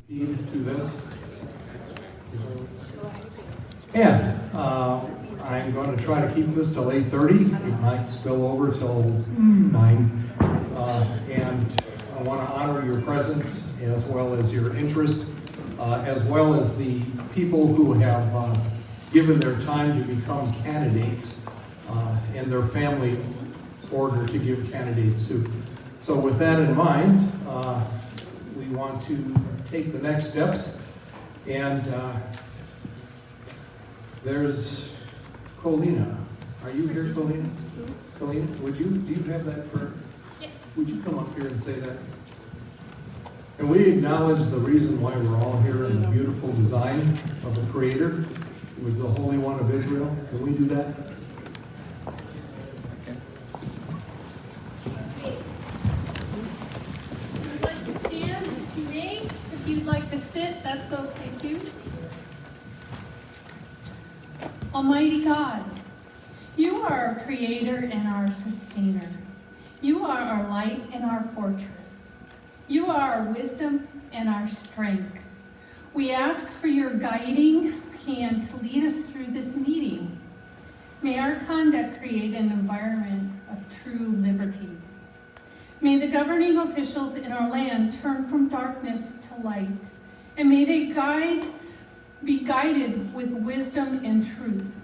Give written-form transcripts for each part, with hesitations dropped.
To this. And I'm going to try to keep this till 8:30. It might spill over till 9. And I want to honor your presence as well as your interest, as well as the people who have given their time to become candidates and their family order to give candidates to. So with that in mind, we want to take the next steps, and there's Colina. Are you here, Colina? Colina, do you have that for? Yes. Would you come up here and say that? And we acknowledge the reason why we're all here in the beautiful design of the Creator, who was the Holy One of Israel. Can we do that? If you'd like to sit, that's okay too. Almighty God, you are our creator and our sustainer. You are our light and our fortress. You are our wisdom and our strength. We ask for your guiding hand to lead us through this meeting. May our conduct create an environment of true liberty. May the governing officials in our land turn from darkness to light, and may they be guided with wisdom and truth.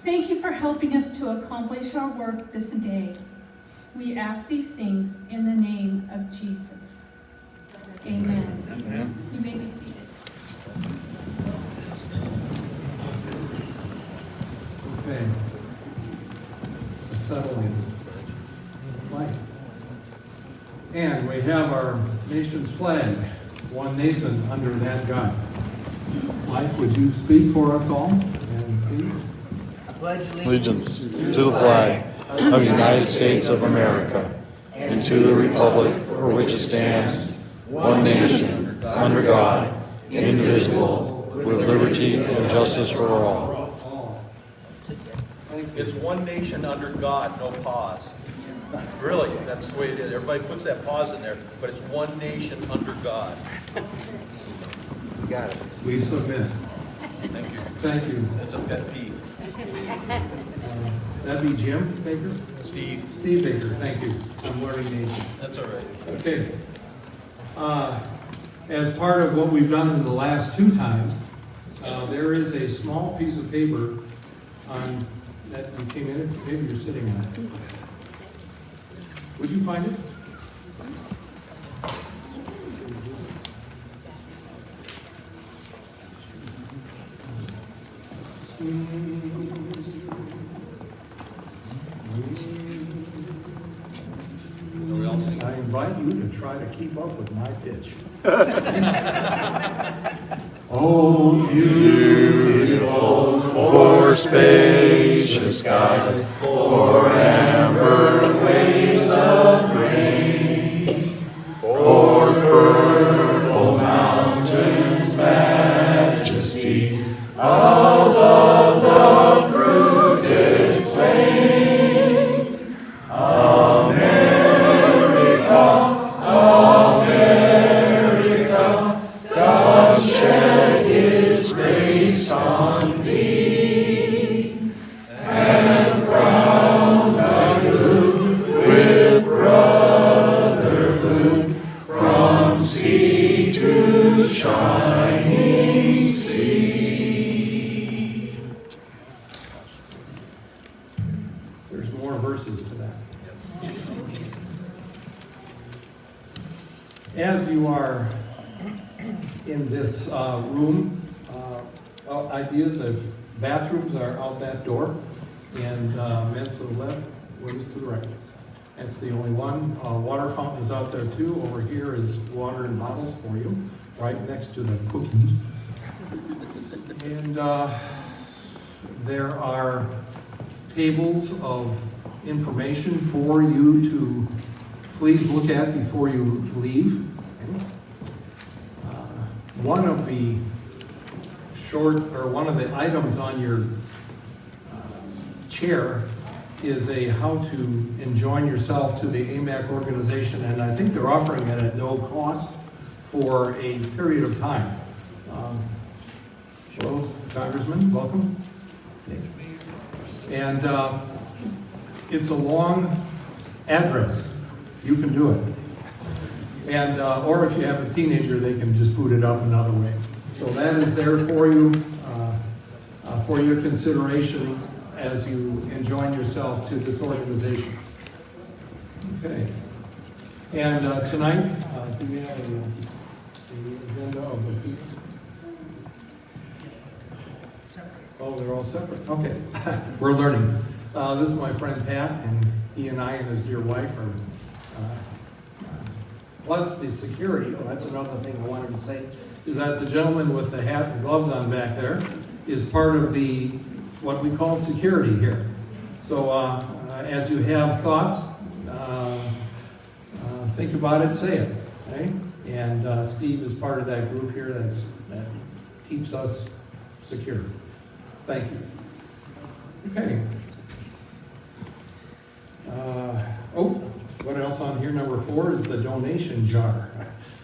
Thank you for helping us to accomplish our work this day. We ask these things in the name of Jesus. Amen. Amen. You may be seated. Okay. Settling life. And we have our nation's flag, one nation under that God. Mike, would you speak for us all? And please. Allegiance to the flag of the United States of America and to the republic for which it stands, one nation, under God, indivisible, with liberty and justice for all. It's one nation under God, no pause. Really, that's the way it is. Everybody puts that pause in there, but it's one nation under God. You got it. We submit. Thank you. Thank you. That's a pet peeve. That'd be Jim Baker? Steve. Steve Baker, thank you. I'm learning names. That's all right. Okay. As part of what we've done in the last 2 times, there is a small piece of paper on that you came in. It's maybe you're sitting on it. Would you find it? I invite you to try to keep up with my pitch. Oh, beautiful for spacious skies, for amber waves of grain, for purple mountains' majesty, above the fruited plain. America, God shed his grace on thee, and crowned thy youth with brotherhood, from sea to shining sea. There's more verses to that. As you are in this room, ideas of bathrooms are out that door, and men's to the left, women's to the right. That's the only one. Water fountain is out there too. Over here is water in bottles for you, right next to the cookies. And there are tables of information for you to please look at before you leave. One of the items on your chair is a how to enjoin yourself to the AMAC organization, and I think they're offering it at no cost for a period of time. Hello, Congressman, welcome. And it's a long address. You can do it. And or if you have a teenager, they can just boot it up another way. So that is there for you, for your consideration as you join yourself to this organization. Okay. And tonight, do we have the agenda of the people? Oh, they're all separate. Okay. We're learning. This is my friend Pat, and he and I and his dear wife are, plus the security, oh, that's another thing I wanted to say, is that the gentleman with the hat and gloves on back there is part of the, what we call security here. So as you have thoughts, think about it, say it. Okay? And Steve is part of that group here that keeps us secure. Thank you. Okay. What else on here? Number 4 is the donation jar,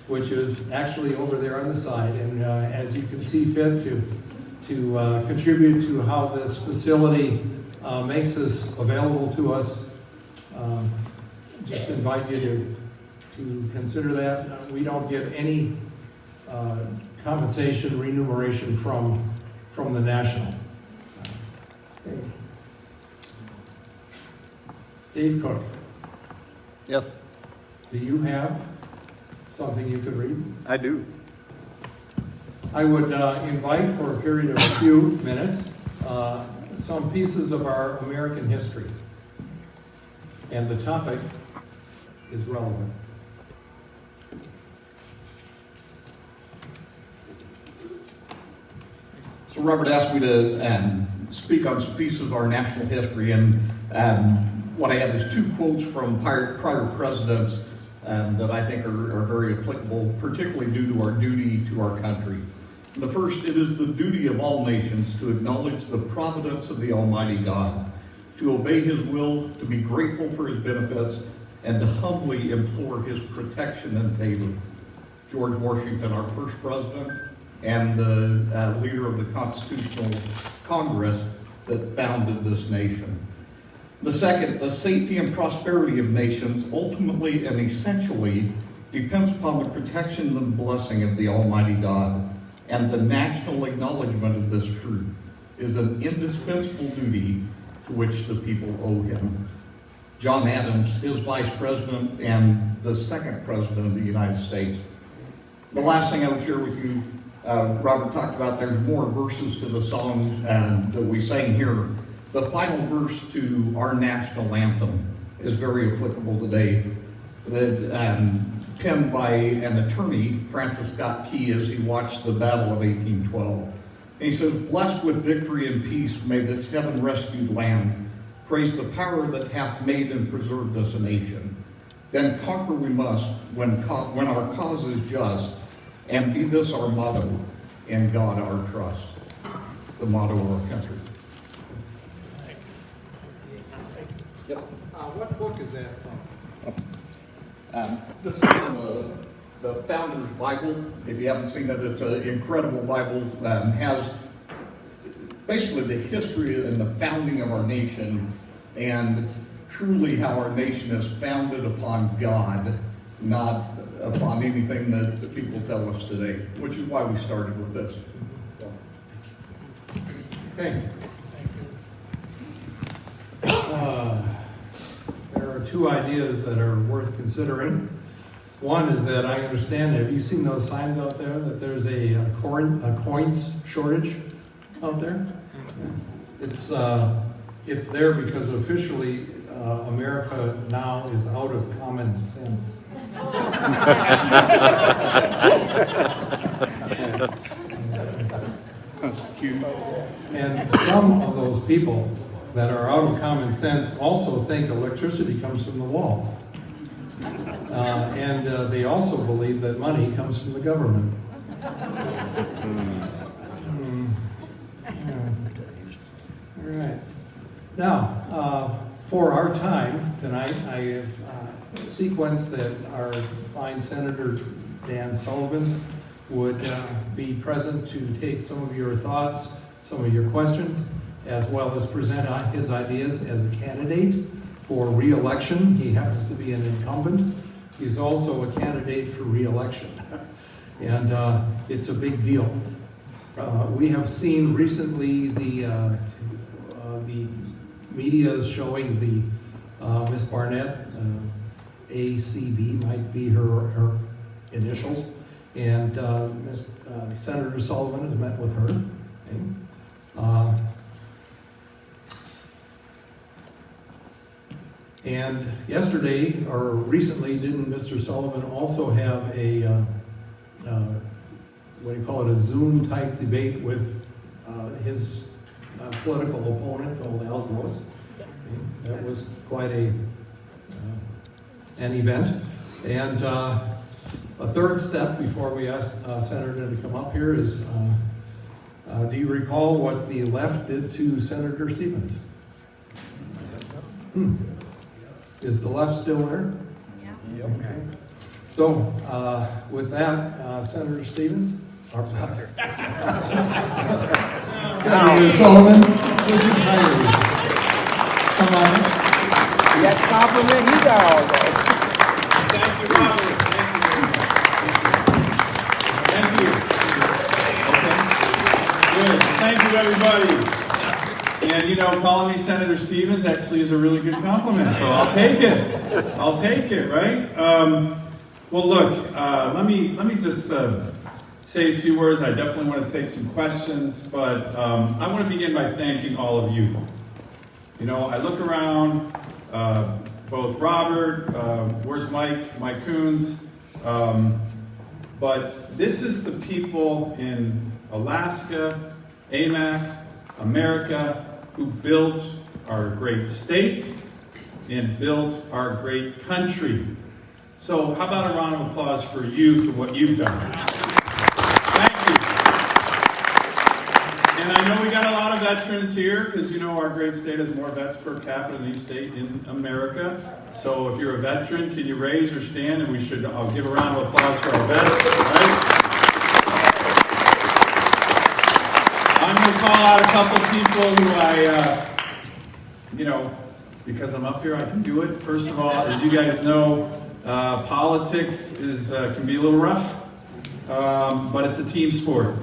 which is actually over there on the side. And as you can see fit to contribute to how this facility makes this available to us, just invite you to consider that. We don't get any compensation, remuneration from the national. Okay. Dave Cook. Yes, Do you have something you could read? I do. I would invite for a period of a few minutes some pieces of our American history. And the topic is relevant. So Robert asked me to speak on some pieces of our national history, and what I have is 2 quotes from prior presidents that I think are very applicable, particularly due to our duty to our country. The first, it is the duty of all nations to acknowledge the providence of the Almighty God, to obey His will, to be grateful for His benefits, and to humbly implore His protection and favor. George Washington, our first president, and the leader of the Constitutional Congress that founded this nation. The second, the safety and prosperity of nations ultimately and essentially depends upon the protection and blessing of the Almighty God, and the national acknowledgement of this truth is an indispensable duty to which the people owe Him. John Adams, his vice president and the second president of the United States. The last thing I would share with you, Robert talked about there's more verses to the songs that we sang here. The final verse to our national anthem is very applicable today. Penned by an attorney, Francis Scott Key, as he watched the Battle of 1812. And he says, "Blessed with victory and peace may this heaven-rescued land praise the power that hath made and preserved us a nation. Then conquer we must when our cause is just, and be this our motto, in God our trust." The motto of our country. Yep. What book is that from? This is from the Founder's Bible. If you haven't seen it, it's an incredible Bible. Has basically the history and the founding of our nation, and truly how our nation is founded upon God, not upon anything that the people tell us today, which is why we started with this. Okay. There are 2 ideas that are worth considering. One is that I understand, have you seen those signs out there that there's a coins shortage out there? It's there because officially America now is out of common sense. And some of those people that are out of common sense also think electricity comes from the wall. And they also believe that money comes from the government. All right. Now, for our time tonight, I have sequenced that our fine Senator Dan Sullivan, would be present to take some of your thoughts, some of your questions, as well as present his ideas as a candidate for re-election. He happens to be an incumbent. He's also a candidate for re-election. And it's a big deal. We have seen recently the media is showing the Miss Barnett, ACB might be her initials, and Senator Sullivan has met with her. Okay. And yesterday, or recently, didn't Mr. Sullivan also have a, what do you call it, a Zoom-type debate with his political opponent called Al Gross? That was quite an event. And a third step before we ask Senator to come up here is, do you recall what the left did to Senator Stevens? Is the left still there? Yeah. Okay. So, with that, Senator Stevens, or Senator Sullivan, would you kindly come on in? That compliment he got all day. Thank you, Robert. Thank you. Okay. Good. Thank you, everybody. And you know, calling me Senator Stevens actually is a really good compliment, so I'll take it. I'll take it, right? Well, look, let me just say a few words. I definitely want to take some questions, but I want to begin by thanking all of you. You know, I look around, both Robert, where's Mike Coons, but this is the people in Alaska, AMAC, America, who built our great state and built our great country. So how about a round of applause for you for what you've done? Thank you. And I know we got a lot of veterans here because you know our great state has more vets per capita than any state in America. So if you're a veteran, can you raise or stand? And we should, I'll give a round of applause for our vets, right? I'm going to call out a couple people who I, you know, because I'm up here, I can do it. First of all, as you guys know, politics can be a little rough, but it's a team sport.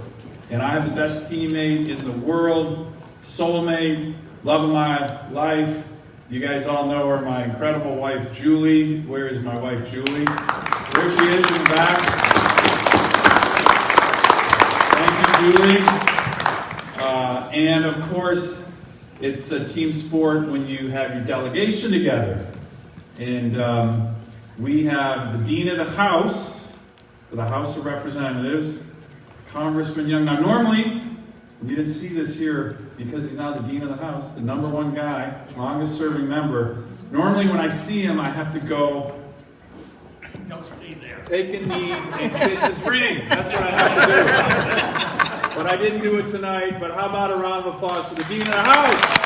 And I have the best teammate in the world, soulmate, love of my life. You guys all know her, my incredible wife, Julie. Where is my wife, Julie? There she is in the back. Thank you, Julie. And of course, it's a team sport when you have your delegation together. And we have the Dean of the House, for the House of Representatives, Congressman Young. Now normally, you didn't see this here because he's now the Dean of the House, the number one guy, longest serving member. Normally when I see him, I have to go, don't stay there. Take a knee and kiss his ring. That's what I have to do. But I didn't do it tonight. But how about a round of applause for the Dean of the House?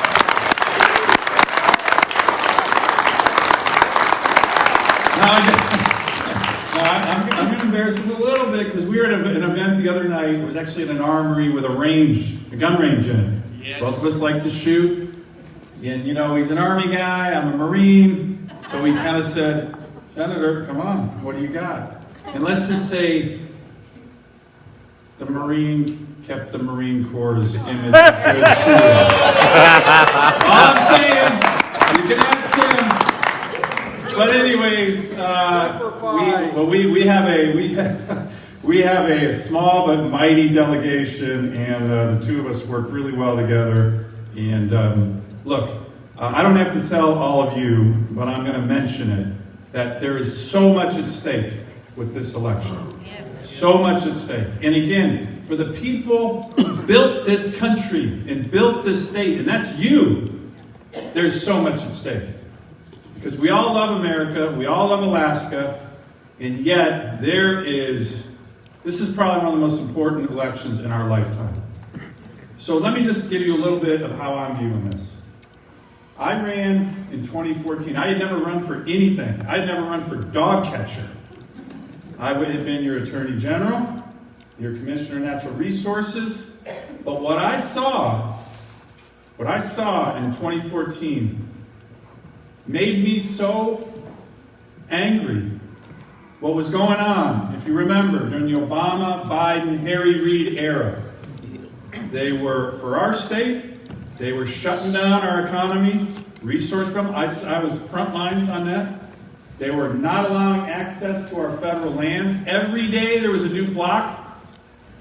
I'm going to embarrass him a little bit because we were at an event the other night. It was actually at an armory with a gun range in it. Yes. Both of us like to shoot. And, you know, he's an Army guy. I'm a Marine. So he kind of said, Senator, come on, what do you got? And let's just say the Marine kept the Marine Corps' image good. All I'm saying, you can ask him. But anyways, we have a small but mighty delegation, and the two of us work really well together. And look, I don't have to tell all of you, but I'm going to mention it, that there is so much at stake with this election. So much at stake. And again, for the people who built this country and built this state, and that's you, there's so much at stake. Because we all love America, we all love Alaska, and yet this is probably one of the most important elections in our lifetime. So let me just give you a little bit of how I'm viewing this. I ran in 2014. I had never run for anything. I had never run for dog catcher. I would have been your Attorney General, your Commissioner of Natural Resources. But what I saw in 2014 made me so angry. What was going on, if you remember, during the Obama, Biden, Harry Reid era, they were, for our state, they were shutting down our economy, resource from, I was front lines on that. They were not allowing access to our federal lands. Every day there was a new block.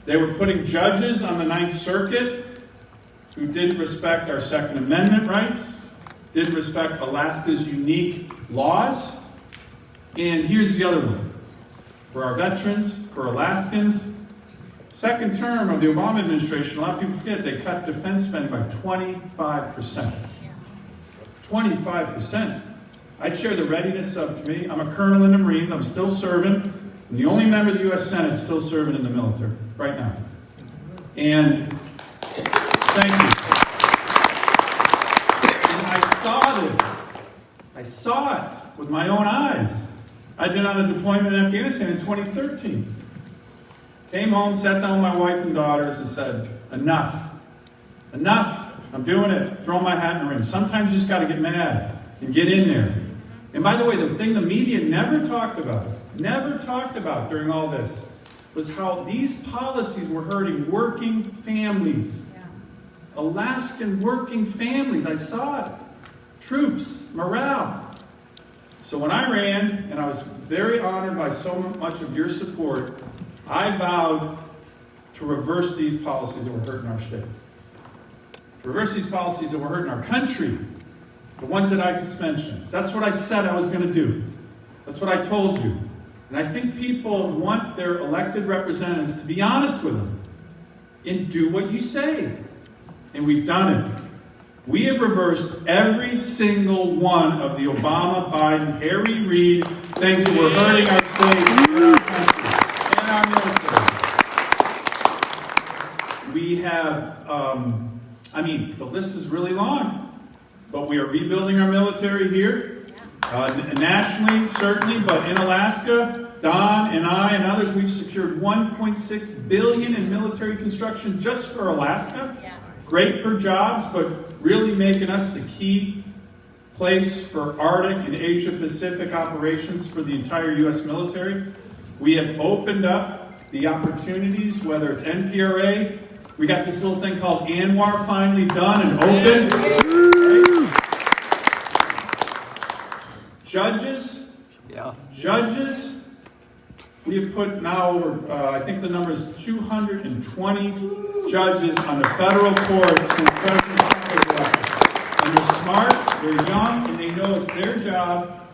They were putting judges on the Ninth Circuit who didn't respect our Second Amendment rights, didn't respect Alaska's unique laws. And here's the other one. For our veterans, for Alaskans, second term of the Obama administration, a lot of people forget, they cut defense spending by 25%. 25%. I chair the Readiness Subcommittee. I'm a colonel in the Marines. I'm still serving. I'm the only member of the U.S. Senate still serving in the military right now. And thank you. And I saw this. I saw it with my own eyes. I'd been on a deployment in Afghanistan in 2013. Came home, sat down with my wife and daughters and said, enough. Enough. I'm doing it. Throw my hat in the ring. Sometimes you just got to get mad and get in there. And by the way, the thing the media never talked about during all this, was how these policies were hurting working families. Yeah. Alaskan working families. I saw it. Troops, morale. So when I ran, and I was very honored by so much of your support, I vowed to reverse these policies that were hurting our state. To reverse these policies that were hurting our country. The ones that I just mentioned. That's what I said I was going to do. That's what I told you. And I think people want their elected representatives to be honest with them and do what you say. And we've done it. We have reversed every single one of the Obama, Biden, Harry Reid things that were hurting our state and our country and our military. We have, the list is really long. But we are rebuilding our military here, nationally, certainly, but in Alaska, Don and I and others, we've secured $1.6 billion in military construction just for Alaska. Yeah. Great for jobs, but really making us the key place for Arctic and Asia-Pacific operations for the entire U.S. military. We have opened up the opportunities, whether it's NPRA. We got this little thing called ANWR finally done and open. Right? Judges, we have put now over, I think the number is 220 judges on the federal court since President Trump was elected. And they're smart, they're young, and they know it's their job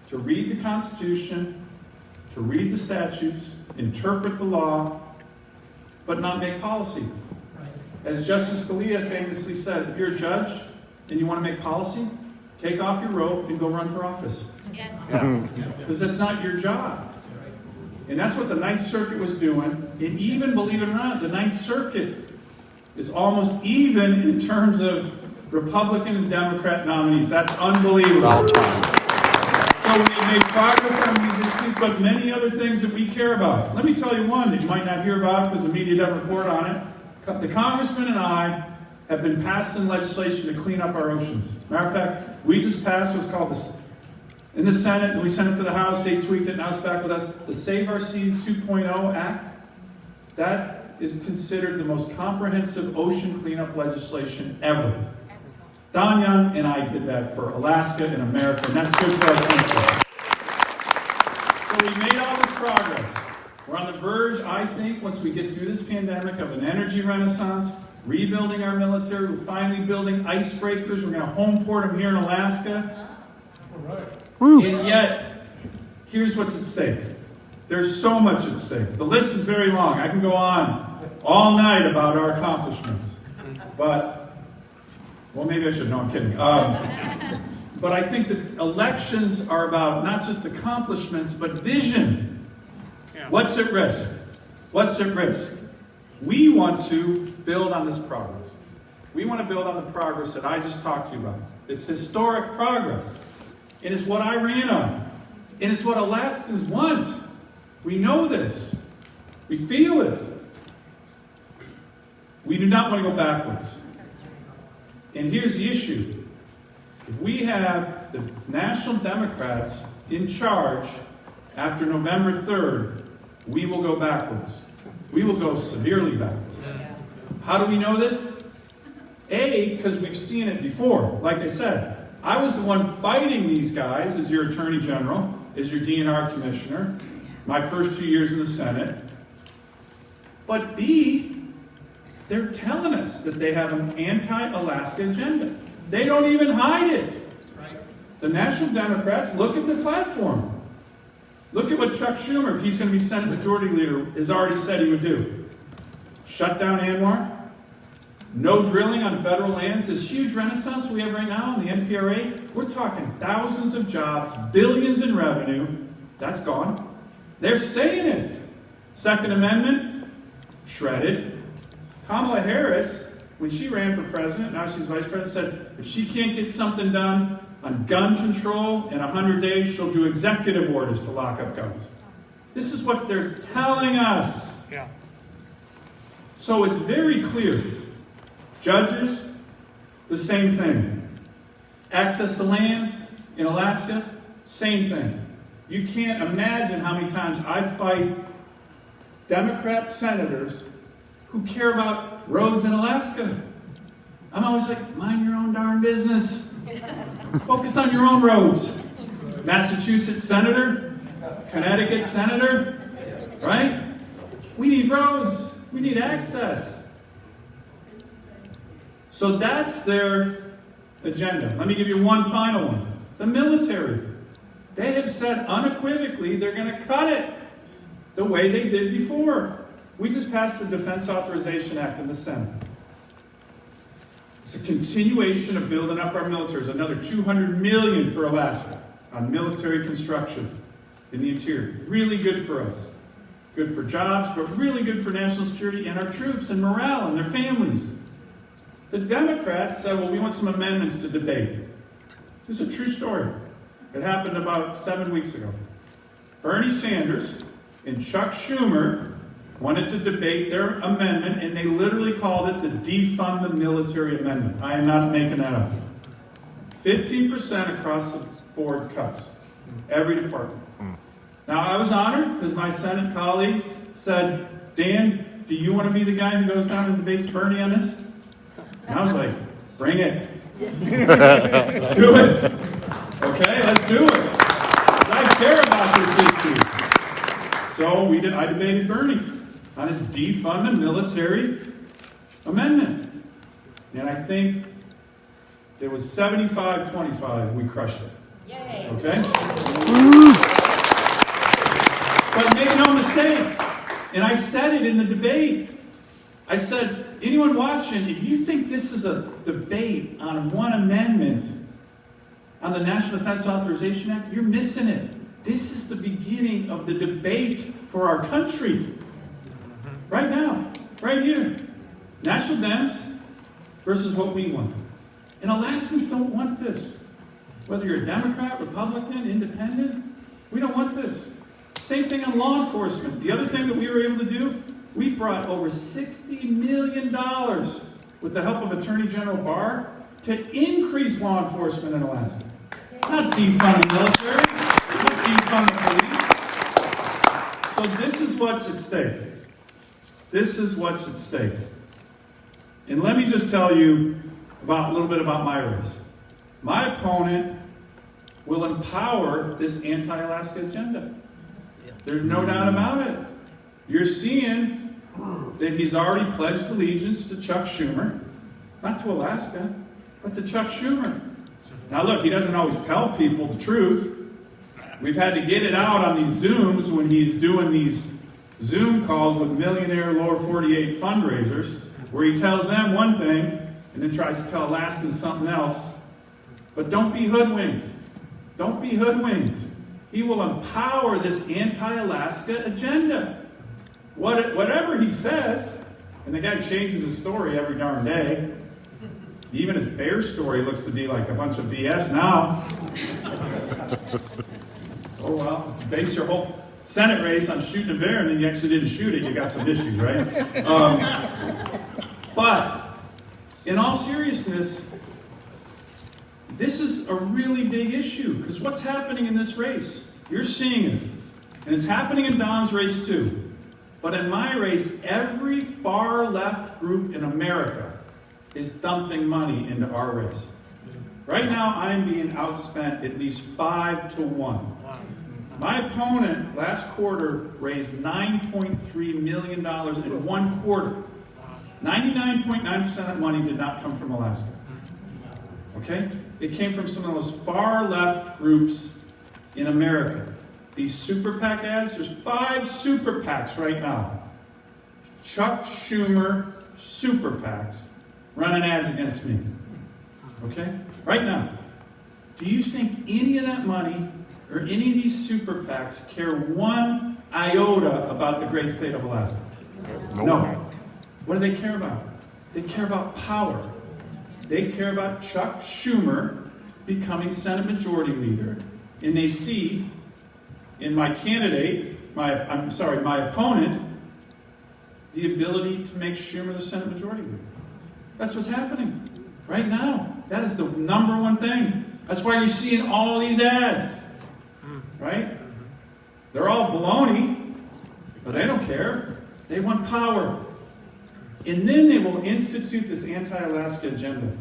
to read the Constitution, to read the statutes, interpret the law, but not make policy. As Justice Scalia famously said, if you're a judge and you want to make policy, take off your robe and go run for office. Yes. Because that's not your job. And that's what the Ninth Circuit was doing. And even, believe it or not, the Ninth Circuit is almost even in terms of Republican and Democrat nominees. That's unbelievable. So we made progress on these issues, but many other things that we care about. Let me tell you one that you might not hear about because the media doesn't report on it. The Congressman and I have been passing legislation to clean up our oceans. Matter of fact, we just passed what's called in the Senate, and we sent it to the House, they tweaked it, now it's back with us, the Save Our Seas 2.0 Act. That is considered the most comprehensive ocean cleanup legislation ever. Don Young and I did that for Alaska and America, and that's good for our country. So we made all this progress. We're on the verge, I think, once we get through this pandemic, of an energy renaissance, rebuilding our military. We're finally building icebreakers. We're going to home port them here in Alaska. All right. And yet, here's what's at stake. There's so much at stake. The list is very long. I can go on all night about our accomplishments. But, well, maybe I should. No, I'm kidding. But I think that elections are about not just accomplishments, but vision. What's at risk? What's at risk? We want to build on this progress. We want to build on the progress that I just talked to you about. It's historic progress. It is what I ran on. It is what Alaskans want. We know this. We feel it. We do not want to go backwards. And here's the issue. If we have the National Democrats in charge after November 3rd, we will go backwards. We will go severely backwards. How do we know this? A, because we've seen it before. Like I said, I was the one fighting these guys as your Attorney General, as your DNR Commissioner, my first 2 years in the Senate. But B, they're telling us that they have an anti-Alaska agenda. They don't even hide it. The National Democrats, look at the platform. Look at what Chuck Schumer, if he's going to be Senate Majority Leader, has already said he would do. Shut down ANWR. No drilling on federal lands. This huge renaissance we have right now in the NPRA, we're talking thousands of jobs, billions in revenue. That's gone. They're saying it. Second Amendment, shredded. Kamala Harris, when she ran for president, now she's vice president, said if she can't get something done on gun control in 100 days, she'll do executive orders to lock up guns. This is what they're telling us. Yeah. So it's very clear. Judges, the same thing. Access to land in Alaska, same thing. You can't imagine how many times I fight Democrat senators who care about roads in Alaska. I'm always like, mind your own darn business. Focus on your own roads. Massachusetts senator, Connecticut senator, right? We need roads. We need access. So that's their agenda. Let me give you one final one. The military. They have said unequivocally they're going to cut it the way they did before. We just passed the Defense Authorization Act in the Senate. It's a continuation of building up our military. There's another $200 million for Alaska on military construction in the interior. Really good for us. Good for jobs, but really good for national security and our troops and morale and their families. The Democrats said, well, we want some amendments to debate. This is a true story. It happened about 7 weeks ago. Bernie Sanders and Chuck Schumer wanted to debate their amendment, and they literally called it the Defund the Military Amendment. I am not making that up. 15% across the board cuts. Every department. Now, I was honored because my Senate colleagues said, Dan, do you want to be the guy who goes down and debates Bernie on this? And I was like, bring it. Let's do it. Okay, let's do it. I care about this issue. So I debated Bernie on his defund the military amendment. And I think it was 75-25. We crushed it. Yay. Okay? But make no mistake, and I said it in the debate. I said, anyone watching, if you think this is a debate on one amendment on the National Defense Authorization Act, you're missing it. This is the beginning of the debate for our country. Right now, right here. National Dems versus what we want. And Alaskans don't want this. Whether you're a Democrat, Republican, Independent, we don't want this. Same thing on law enforcement. The other thing that we were able to do, we brought over $60 million with the help of Attorney General Barr to increase law enforcement in Alaska. Not defund the military, not defund the police. So this is what's at stake. This is what's at stake. And let me just tell you a little bit about my race. My opponent will empower this anti-Alaska agenda. There's no doubt about it. You're seeing that he's already pledged allegiance to Chuck Schumer, not to Alaska, but to Chuck Schumer. Now look, he doesn't always tell people the truth. We've had to get it out on these Zooms when he's doing these Zoom calls with millionaire lower 48 fundraisers, where he tells them one thing and then tries to tell Alaskans something else. But don't be hoodwinked. Don't be hoodwinked. He will empower this anti-Alaska agenda. Whatever he says, and the guy changes his story every darn day. Even his bear story looks to be like a bunch of BS now. Oh well, base your whole Senate race on shooting a bear and then you actually didn't shoot it, you got some issues, right? But in all seriousness, this is a really big issue, because what's happening in this race? You're seeing it. And it's happening in Don's race too. But in my race, every far left group in America is dumping money into our race. Right now, I'm being outspent at least 5 to 1. My opponent last quarter raised $9.3 million in one quarter. 99.9% of that money did not come from Alaska. Okay? It came from some of those far left groups in America. These super PAC ads, there's 5 super PACs right now. Chuck Schumer super PACs running ads against me. Okay? Right now. Do you think any of that money or any of these super PACs care one iota about the great state of Alaska? No. What do they care about? They care about power. They care about Chuck Schumer becoming Senate Majority Leader. And they see in my candidate, my opponent, the ability to make Schumer the Senate Majority Leader. That's what's happening right now. That is the number one thing. That's why you're seeing all these ads. Right? They're all baloney, but they don't care. They want power. And then they will institute this anti-Alaska agenda.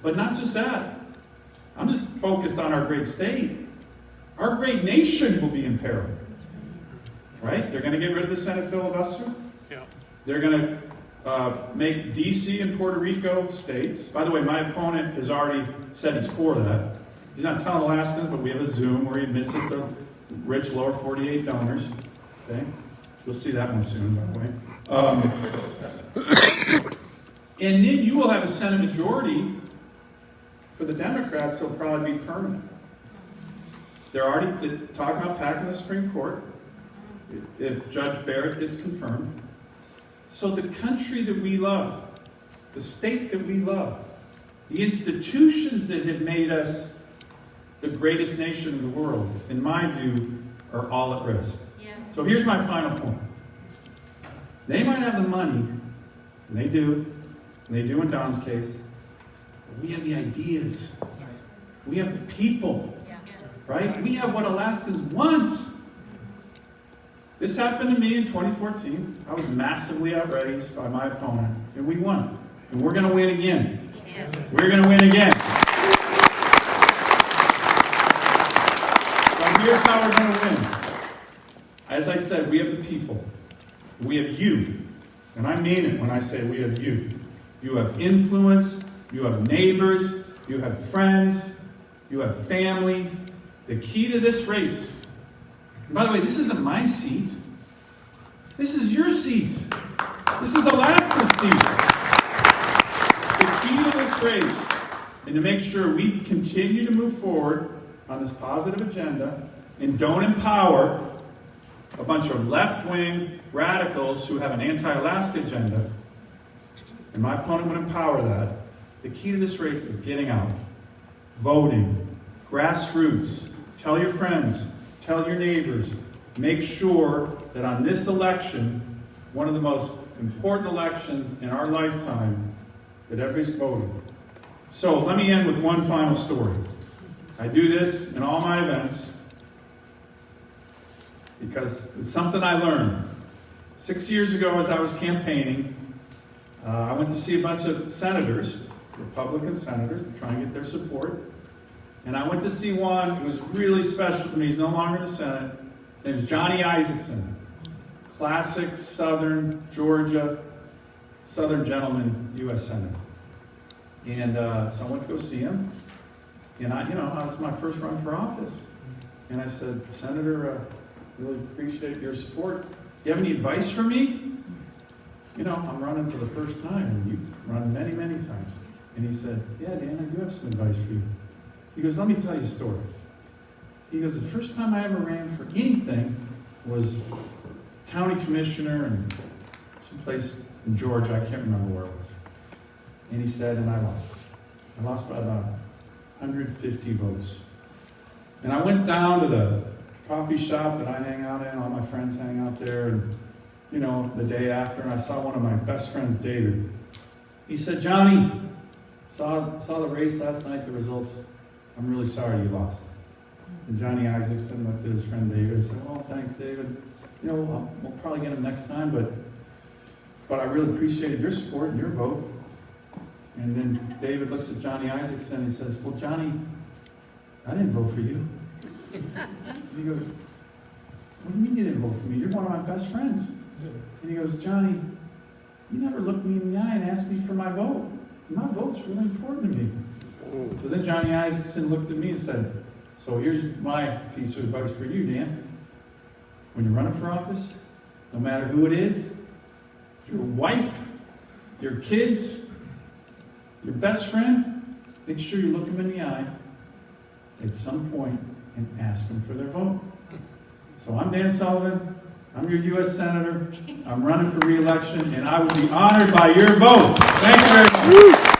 But not just that. I'm just focused on our great state. Our great nation will be in peril. Right? They're going to get rid of the Senate filibuster. Yeah. They're going to make D.C. and Puerto Rico states. By the way, my opponent has already said he's for that. He's not telling Alaskans, but we have a Zoom where he admits it to rich lower 48 donors. Okay? You'll see that one soon, by the way. And then you will have a Senate majority. For the Democrats, it'll probably be permanent. They're already talking about packing the Supreme Court if Judge Barrett gets confirmed. So the country that we love, the state that we love, the institutions that have made us the greatest nation in the world, in my view, are all at risk. Yes. So here's my final point. They might have the money, and they do in Don's case, but we have the ideas. We have the people. Right? We have what Alaskans want. This happened to me in 2014. I was massively outraised by my opponent, and we won. And we're going to win again. Yes. We're going to win again. So here's how we're going to win. As I said, we have the people. We have you. And I mean it when I say we have you. You have influence. You have neighbors. You have friends. You have family. The key to this race, and by the way, this isn't my seat. This is your seat. This is Alaska's seat. The key to this race, and to make sure we continue to move forward on this positive agenda and don't empower a bunch of left-wing radicals who have an anti-Alaska agenda, and my opponent would empower that. The key to this race is getting out, voting, grassroots. Tell your friends, tell your neighbors. Make sure that on this election, one of the most important elections in our lifetime, that everybody's voting. So let me end with one final story. I do this in all my events because it's something I learned. 6 years ago, as I was campaigning, I went to see a bunch of senators, Republican senators, to try and get their support. And I went to see one who was really special to me. He's no longer in the Senate. His name is Johnny Isaacson. Classic Southern Georgia, Southern gentleman, U.S. Senator. And so I went to go see him. And it was my first run for office. And I said, Senator, really appreciate your support. Do you have any advice for me? I'm running for the first time, and you've run many, many times. And he said, yeah, Dan, I do have some advice for you. He goes, let me tell you a story. He goes, the first time I ever ran for anything was county commissioner in someplace in Georgia. I can't remember where it was. And he said, and I lost. I lost by about 150 votes. And I went down to the coffee shop that I hang out in, all my friends hang out there, and you know, the day after, and I saw one of my best friends, David. He said, Johnny, saw the race last night, the results. I'm really sorry you lost. And Johnny Isaacson looked at his friend David and said, oh, thanks, David. You know, we'll probably get him next time, but I really appreciated your support and your vote. And then David looks at Johnny Isaacson and says, well, Johnny, I didn't vote for you. And he goes, what do you mean you didn't vote for me? You're one of my best friends. And he goes, Johnny, you never looked me in the eye and asked me for my vote. My vote's really important to me. So then Johnny Isaacson looked at me and said, so here's my piece of advice for you, Dan. When you're running for office, no matter who it is, your wife, your kids, your best friend, make sure you look them in the eye at some point and ask them for their vote. So I'm Dan Sullivan. I'm your U.S. Senator. I'm running for re-election, and I will be honored by your vote. Thank you very much.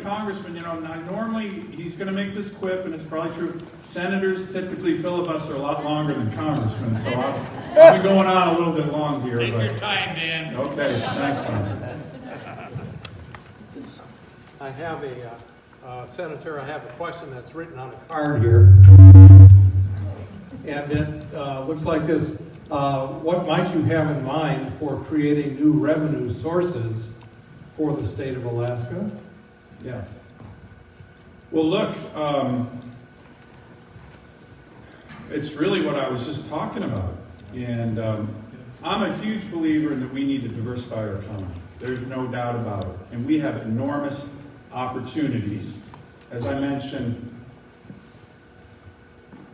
Congressman, you know, normally he's going to make this quip, and it's probably true. Senators typically filibuster a lot longer than congressmen, so I'll be going on a little bit long here. Take your time, Dan. Okay, thanks, man. I have Senator, I have a question that's written on a card here. And it looks like this. What might you have in mind for creating new revenue sources for the state of Alaska? Yeah. Well, look, it's really what I was just talking about. And I'm a huge believer in that we need to diversify our economy. There's no doubt about it. And we have enormous opportunities. As I mentioned,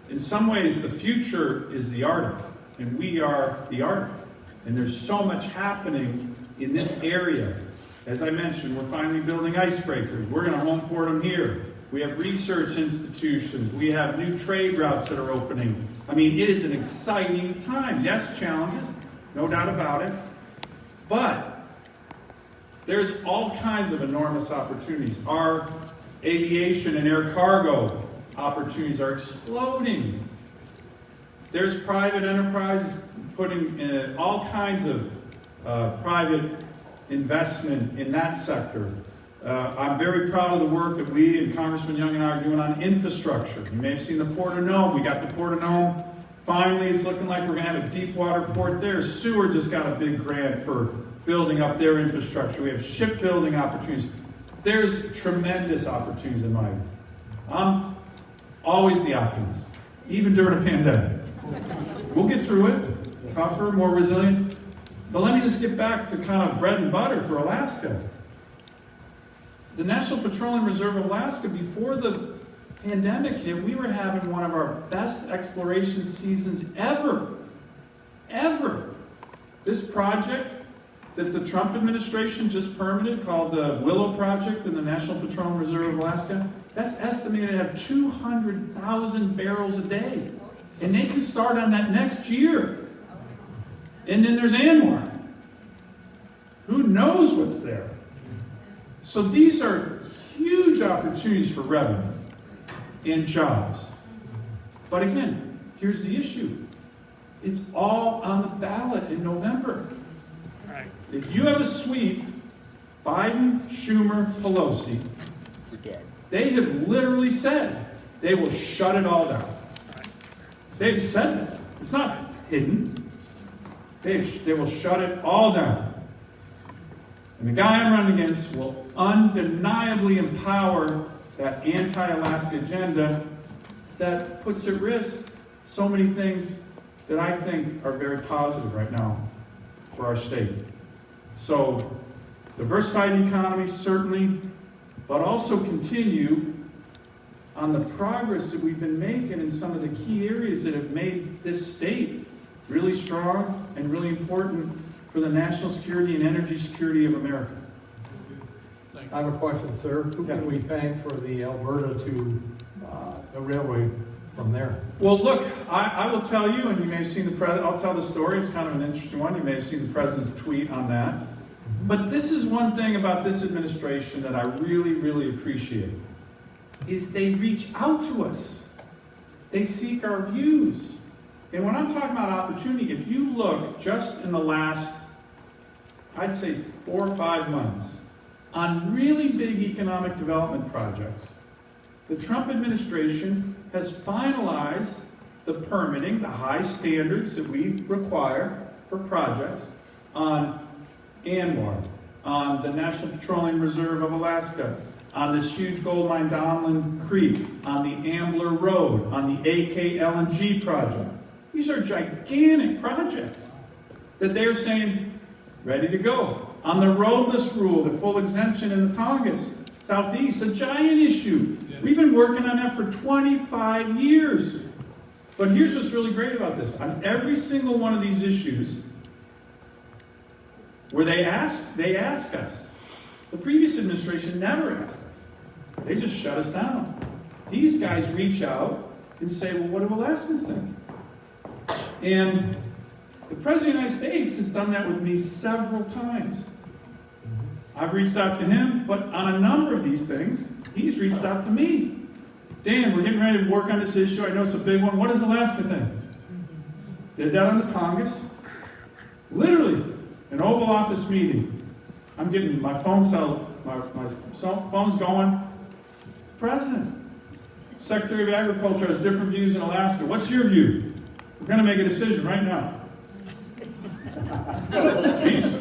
in some ways, the future is the Arctic, and we are the Arctic. And there's so much happening in this area. As I mentioned, we're finally building icebreakers. We're going to home port them here. We have research institutions. We have new trade routes that are opening. I mean, it is an exciting time. Yes, challenges, no doubt about it. But there's all kinds of enormous opportunities. Our aviation and air cargo opportunities are exploding. There's private enterprises putting all kinds of private investment in that sector. I'm very proud of the work that we and Congressman Young and I are doing on infrastructure. You may have seen the Port of Nome. We got the Port of Nome. Finally, it's looking like we're going to have a deep water port there. Seward just got a big grant for building up their infrastructure. We have shipbuilding opportunities. There's tremendous opportunities in my view. I'm always the optimist, even during a pandemic. We'll get through it. Tougher, more resilient. But let me just get back to kind of bread and butter for Alaska. The National Petroleum Reserve of Alaska, before the pandemic hit, we were having one of our best exploration seasons ever. Ever. This project that the Trump administration just permitted, called the Willow Project in the National Petroleum Reserve of Alaska, that's estimated to have 200,000 barrels a day. And they can start on that next year. And then there's AMAC. Who knows what's there? So these are huge opportunities for revenue and jobs. But again, here's the issue. It's all on the ballot in November. Right. If you have a sweep, Biden, Schumer, Pelosi, they have literally said they will shut it all down. They've said that. It's not hidden. They will shut it all down. And the guy I'm running against will undeniably empower that anti-Alaska agenda that puts at risk so many things that I think are very positive right now for our state. So, diversified economy, certainly, but also continue on the progress that we've been making in some of the key areas that have made this state really strong and really important for the national security and energy security of America. I have a question, sir. Who can we thank for the Alberta to the railway from there. Well, look, I will tell you, and you may have seen I'll tell the story. It's kind of an interesting one. You may have seen the president's tweet on that. But this is one thing about this administration that I really, really appreciate, is they reach out to us. They seek our views. And when I'm talking about opportunity, if you look just in the last, I'd say 4 or 5 months, on really big economic development projects, the Trump administration has finalized the permitting, the high standards that we require for projects on ANWR, on the National Petroleum Reserve of Alaska, on this huge gold mine Donlin Creek, on the Ambler Road, on the AK LNG project. These are gigantic projects that they're saying, ready to go. On the roadless rule, the full exemption in the Tongass, Southeast, a giant issue. We've been working on that for 25 years. But here's what's really great about this. On every single one of these issues, where they ask us. The previous administration never asked us. They just shut us down. These guys reach out and say, well, what do Alaskans think? And the President of the United States has done that with me several times. I've reached out to him, but on a number of these things, he's reached out to me. Dan, we're getting ready to work on this issue. I know it's a big one. What does Alaska think? Did that on the Tongass. Literally, an Oval Office meeting. I'm getting my phone cell, my phone's going. It's the President. Secretary of Agriculture has different views in Alaska. What's your view? We're going to make a decision right now. Jeez.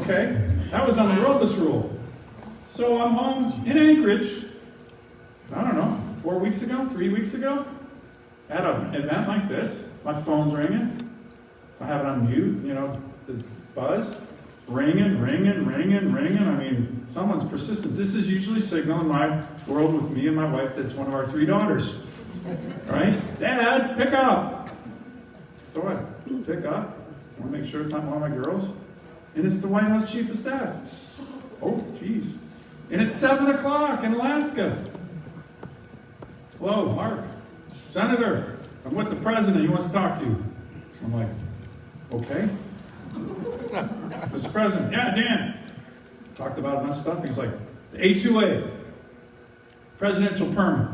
Okay. That was on the roadless rule. So I'm home in Anchorage, I don't know, 4 weeks ago, 3 weeks ago, at an event like this. My phone's ringing. I have it on mute, the buzz. Ringing. I mean, someone's persistent. This is usually signal in my world with me and my wife that's one of our 3 daughters. Right? Dad, pick up. So I pick up. I want to make sure it's not one of my girls. And it's the White House Chief of Staff. Oh, geez. And it's 7 o'clock in Alaska. Hello, Mark. Senator, I'm with the President. He wants to talk to you. I'm like, okay. Mr. President, yeah, Dan. Talked about enough stuff. He was like, the A2A, presidential permit.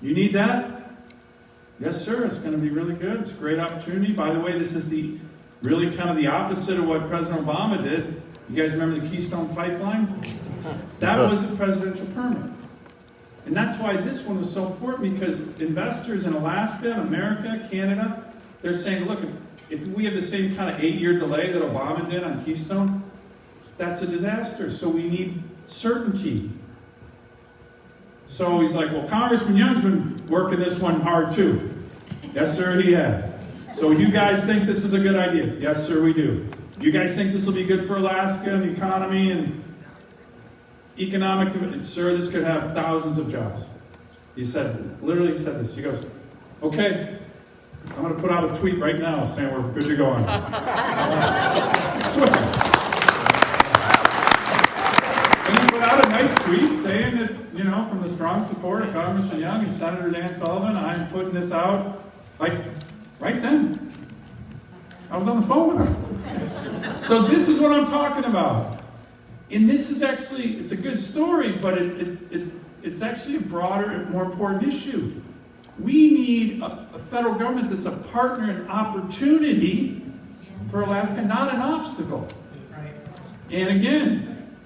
You need that? Yes, sir. It's going to be really good. It's a great opportunity. By the way, this is really kind of the opposite of what President Obama did. You guys remember the Keystone Pipeline? That was a presidential permit. And that's why this one was so important, because investors in Alaska, America, Canada, they're saying, look, if we have the same kind of 8-year delay that Obama did on Keystone, that's a disaster. So we need certainty. So he's like, well, Congressman Young's been working this one hard too. Yes, sir, he has. So you guys think this is a good idea? Yes, sir, we do. You guys think this will be good for Alaska and the economy and economic development? Sir, this could have thousands of jobs. He literally said this. He goes, okay, I'm going to put out a tweet right now saying we're good to go on this. And he put out a nice tweet saying that, from the strong support of Congressman Young and Senator Dan Sullivan, I'm putting this out, like, right then. I was on the phone with him. So this is what I'm talking about. And this is actually, it's a good story, but it's actually a broader and more important issue. We need a federal government that's a partner and opportunity for Alaska, not an obstacle. And again,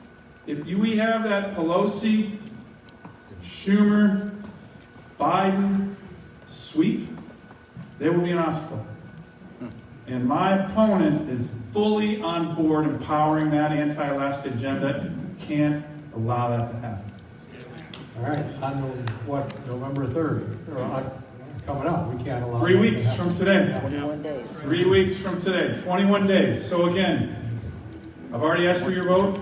if we have that Pelosi, Schumer, Biden sweep, there will be an obstacle. And my opponent is fully on board empowering that anti-Alaska agenda. You can't allow that to happen. All right, on November 3rd, coming up, we can't allow 3 weeks from today. 21 days. 3 weeks from today, 21 days. So again, I've already asked for your vote,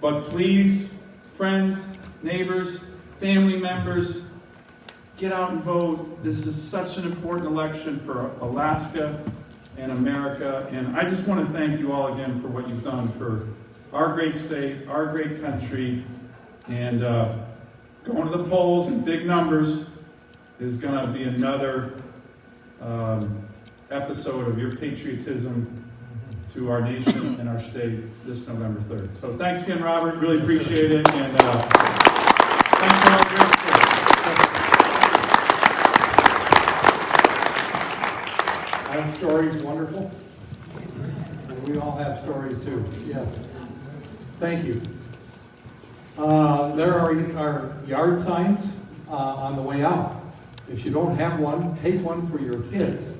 but please, friends, neighbors, family members, get out and vote. This is such an important election for Alaska and America. And I just want to thank you all again for what you've done for our great state, our great country, and going to the polls in big numbers is going to be another episode of your patriotism to our nation and our state this November 3rd. So thanks again, Robert. Really appreciate it. And thanks for all the great support. That story's wonderful. And we all have stories too. Yes. Thank you. There are yard signs on the way out. If you don't have one, take one for your kids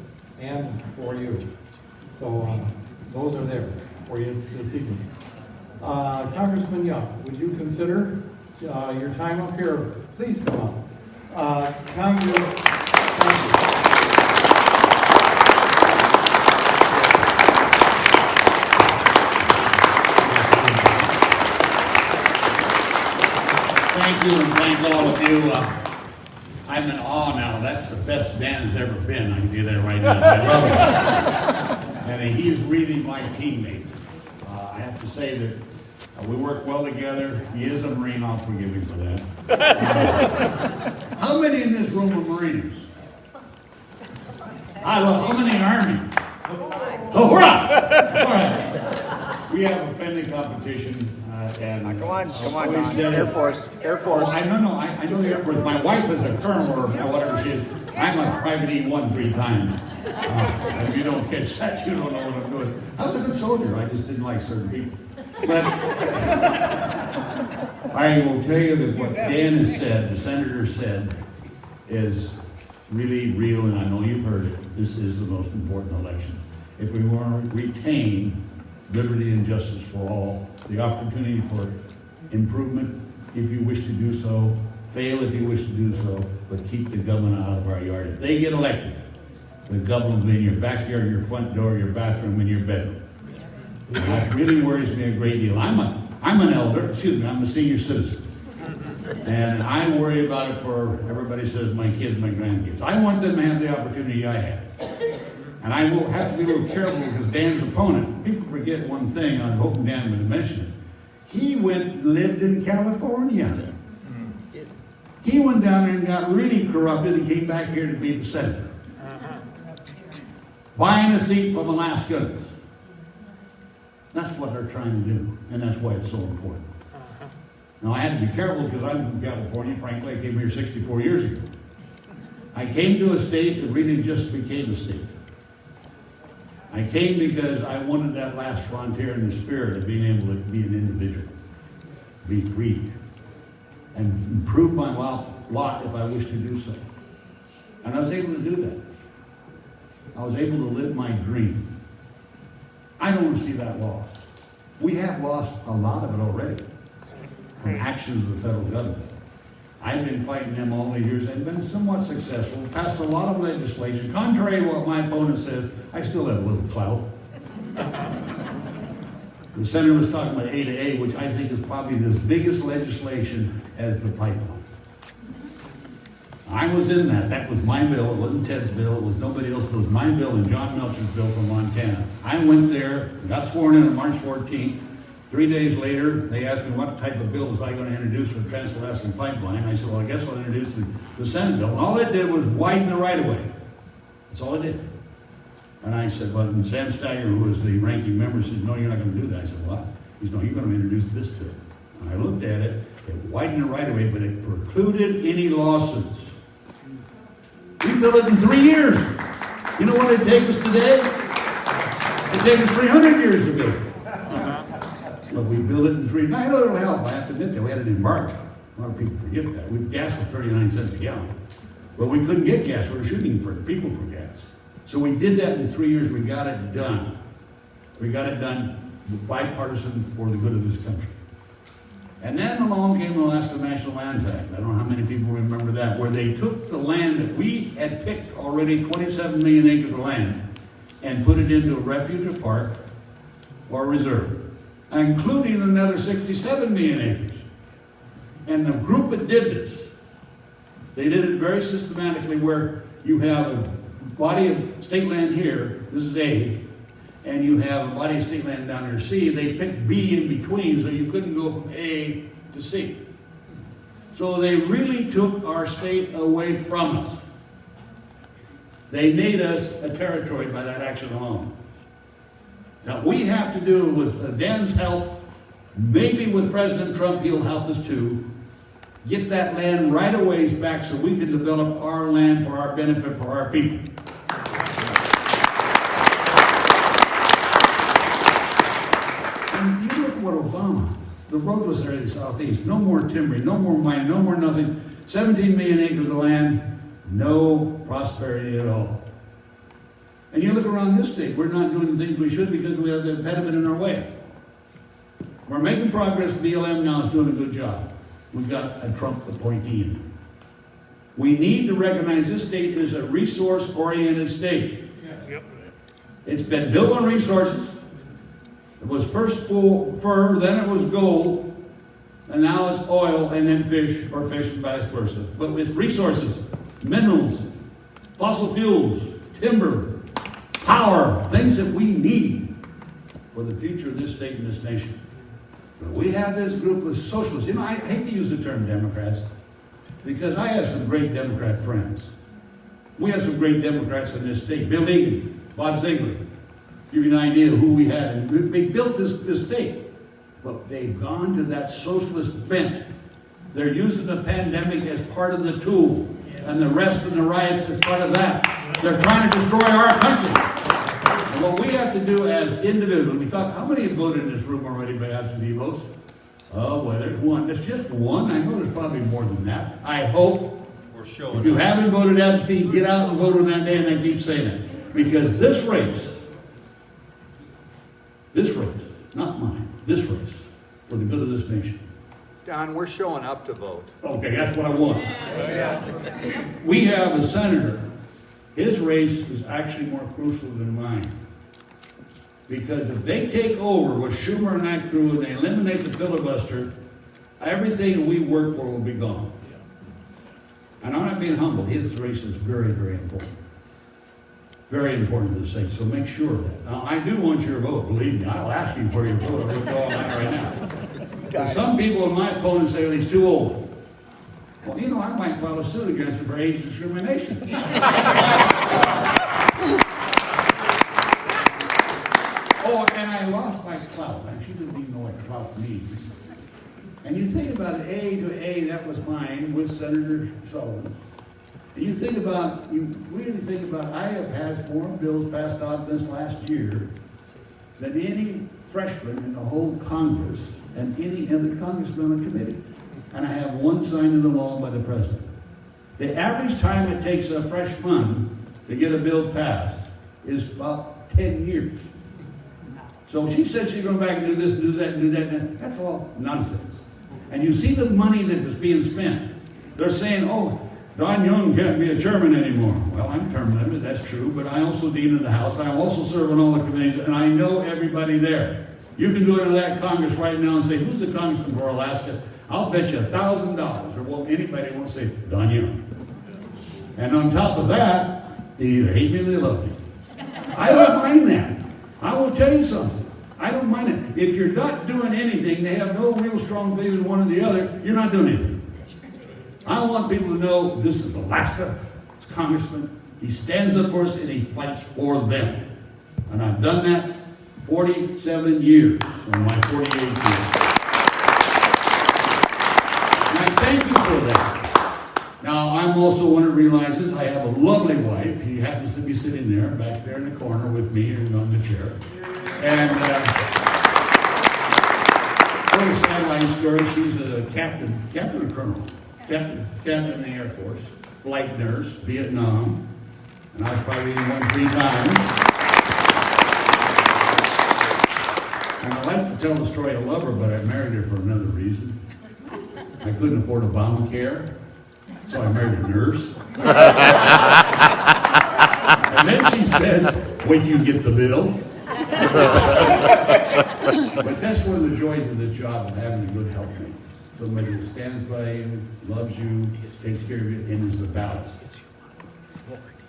and for you. So those are there for you this evening. Congressman Young, would you consider your time up here? Please come up. Congress. Thank you, and thank all of you. I'm in awe now. That's the best Dan has ever been. I can do that right now. I love it. And he's really my teammate. I have to say that we work well together. He is a Marine. I'll forgive him for that. How many in this room are Marines? How many in Army? Oh, hurrah! All right. We have a friendly competition. And Come on, Don. Air Force. I know the Air Force. My wife is a colonel or whatever she is. I'm a private E1 3 times. If you don't catch that, you don't know what I'm doing. I was a good soldier. I just didn't like certain people. But I will tell you that what Dan has said, the senator said, is really real, and I know you've heard it. This is the most important election. If we want to retain liberty and justice for all, the opportunity for improvement if you wish to do so, fail if you wish to do so, but keep the government out of our yard. If they get elected, the government will be in your backyard, your front door, your bathroom, and your bedroom. And that really worries me a great deal. I'm an elder, I'm a senior citizen. And I worry about it for, everybody says, my kids, my grandkids. I want them to have the opportunity I had. And I will have to be a little careful because Dan's opponent, people forget one thing, I'm hoping Dan would mention it. He lived in California. He went down there and got really corrupted and came back here to be the senator. Buying a seat from Alaskans. That's what they're trying to do, and that's why it's so important. Now, I had to be careful because I'm from California. Frankly, I came here 64 years ago. I came to a state that really just became a state. I came because I wanted that last frontier in the spirit of being able to be an individual, be free, and improve my lot if I wish to do so. And I was able to do that. I was able to live my dream. I don't want to see that lost. We have lost a lot of it already from actions of the federal government. I've been fighting them all the years and been somewhat successful, passed a lot of legislation. Contrary to what my opponent says, I still have a little clout. The senator was talking about A to A, which I think is probably the biggest legislation as the pipeline. I was in that. That was my bill. It wasn't Ted's bill. It was nobody else's. It was my bill and John Melcher's bill from Montana. I went there, got sworn in on March 14th. 3 days later, they asked me what type of bill was I going to introduce for the Trans-Alaskan Pipeline. I said, well, I guess I'll introduce the Senate bill. And all it did was widen the right-of-way. That's all it did. And I said, well, and Sam Steiger, who was the ranking member, said, no, you're not going to do that. I said, what? He said, no, you're going to introduce this bill. And I looked at it. It widened the right-of-way, but it precluded any lawsuits. We built it in 3 years. You know what it'd take us today? It'd take us 300 years to build it. But we built it in 3 years. I had a little help, I have to admit that. We had an embargo. A lot of people forget that. Gas was 39 cents a gallon. But we couldn't get gas. We were shooting for people for gas. So we did that in 3 years. We got it done. We got it done bipartisan for the good of this country. And then along came the Alaska National Lands Act. I don't know how many people remember that, where they took the land that we had picked already, 27 million acres of land, and put it into a refuge or park or reserve, including another 67 million acres. And the group that did this, they did it very systematically where you have a body of state land here, this is A, and you have a body of state land down there, C. They picked B in between, so you couldn't go from A to C. So they really took our state away from us. They made us a territory by that action alone. Now, we have to do with Dan's help, maybe with President Trump, he'll help us too, get that land right of ways back so we can develop our land for our benefit, for our people. And you look at what Obama, the roadless area of the Southeast, no more timbering, no more mining, no more nothing, 17 million acres of land, no prosperity at all. And you look around this state, we're not doing the things we should because we have the impediment in our way. We're making progress. BLM now is doing a good job. We've got a Trump appointee. We need to recognize this state is a resource-oriented state. Yep. It's been built on resources. It was first fur, then it was gold, and now it's oil and then fish, or fish and vice versa. But with resources, minerals, fossil fuels, timber, power, things that we need for the future of this state and this nation. But we have this group of socialists. You know, I hate to use the term Democrats because I have some great Democrat friends. We have some great Democrats in this state. Bill Egan, Bob Ziegler. Give you an idea of who we had. And they built this state. But they've gone to that socialist bent. They're using the pandemic as part of the tool. And the rest and the riots as part of that. They're trying to destroy our country. And what we have to do as individuals, we talk, how many have voted in this room already by absentee votes? Oh, well, there's one. There's just one. I know there's probably more than that. I hope. We're showing If you up. haven't voted absentee, get out and vote on that day, and I keep saying it. Because this race, not mine, this race, for the good of this nation. Don, we're showing up to vote. Okay, that's what I want. We have a senator. His race is actually more crucial than mine. Because if they take over with Schumer and that crew and they eliminate the filibuster, everything we work for will be gone. And I'm not being humble. His race is very, very important. Very important to the state, so make sure of that. Now, I do want your vote. Believe me, I'll ask you for your vote. I'll go on that right now. But some people in my opponents say, well, he's too old. Well, you know, I might file a suit against him for age discrimination. Oh, and I lost my clout. And she doesn't even know what clout means. And you think about it, A to A, that was mine with Senator Sullivan. And you really think about, I have had more bills passed out this last year than any freshman in the whole Congress and any other congressman on the committee. And I have one signed into law by the president. The average time it takes a freshman to get a bill passed is about 10 years. So she says she's going back and do this, do that, and do that, and that's all nonsense. And you see the money that is being spent. They're saying, oh, Don Young can't be a chairman anymore. Well, I'm term limited, that's true, but I also dean of the House. I also serve on all the committees, and I know everybody there. You can go into that Congress right now and say, who's the congressman for Alaska? I'll bet you $1,000, or well, anybody won't say, Don Young. And on top of that, they either hate me or they love me. I don't mind that. I will tell you something. I don't mind it. If you're not doing anything, they have no real strong feeling one or the other, you're not doing anything. I want people to know this is Alaska, it's Congressman. He stands up for us and he fights for them. And I've done that 47 years on my 48 years. And I thank you for that. Now, I'm also one that realizes I have a lovely wife. He happens to be sitting there, back there in the corner with me and on the chair. And for a sideline story, she's a captain or colonel? Captain in the Air Force, flight nurse, Vietnam, and I was probably in one 3 times. And I like to tell the story, I love her, but I married her for another reason. I couldn't afford Obamacare, so I married a nurse. And then she says, wait till you get the bill. But that's one of the joys of the job of having a good helpmate. Somebody that stands by you, loves you, takes care of you, and is the balance.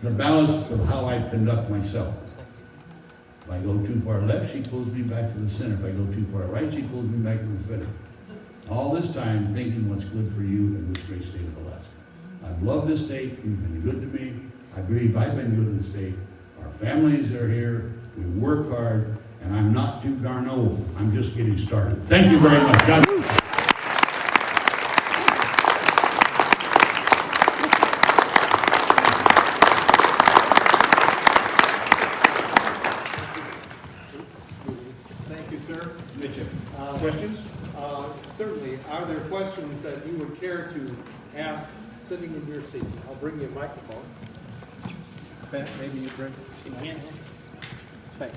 The balance of how I conduct myself. If I go too far left, she pulls me back to the center. If I go too far right, she pulls me back to the center. All this time thinking what's good for you in this great state of Alaska. I've loved this state. You've been good to me. I believe I've been good to the state. Our families are here, we work hard, and I'm not too darn old. I'm just getting started. Thank you very much. God bless. Thank you, sir. Questions? Certainly. Are there questions that you would care to ask sitting in your seat? I'll bring you a microphone. Pat, maybe you bring some hands. Thanks.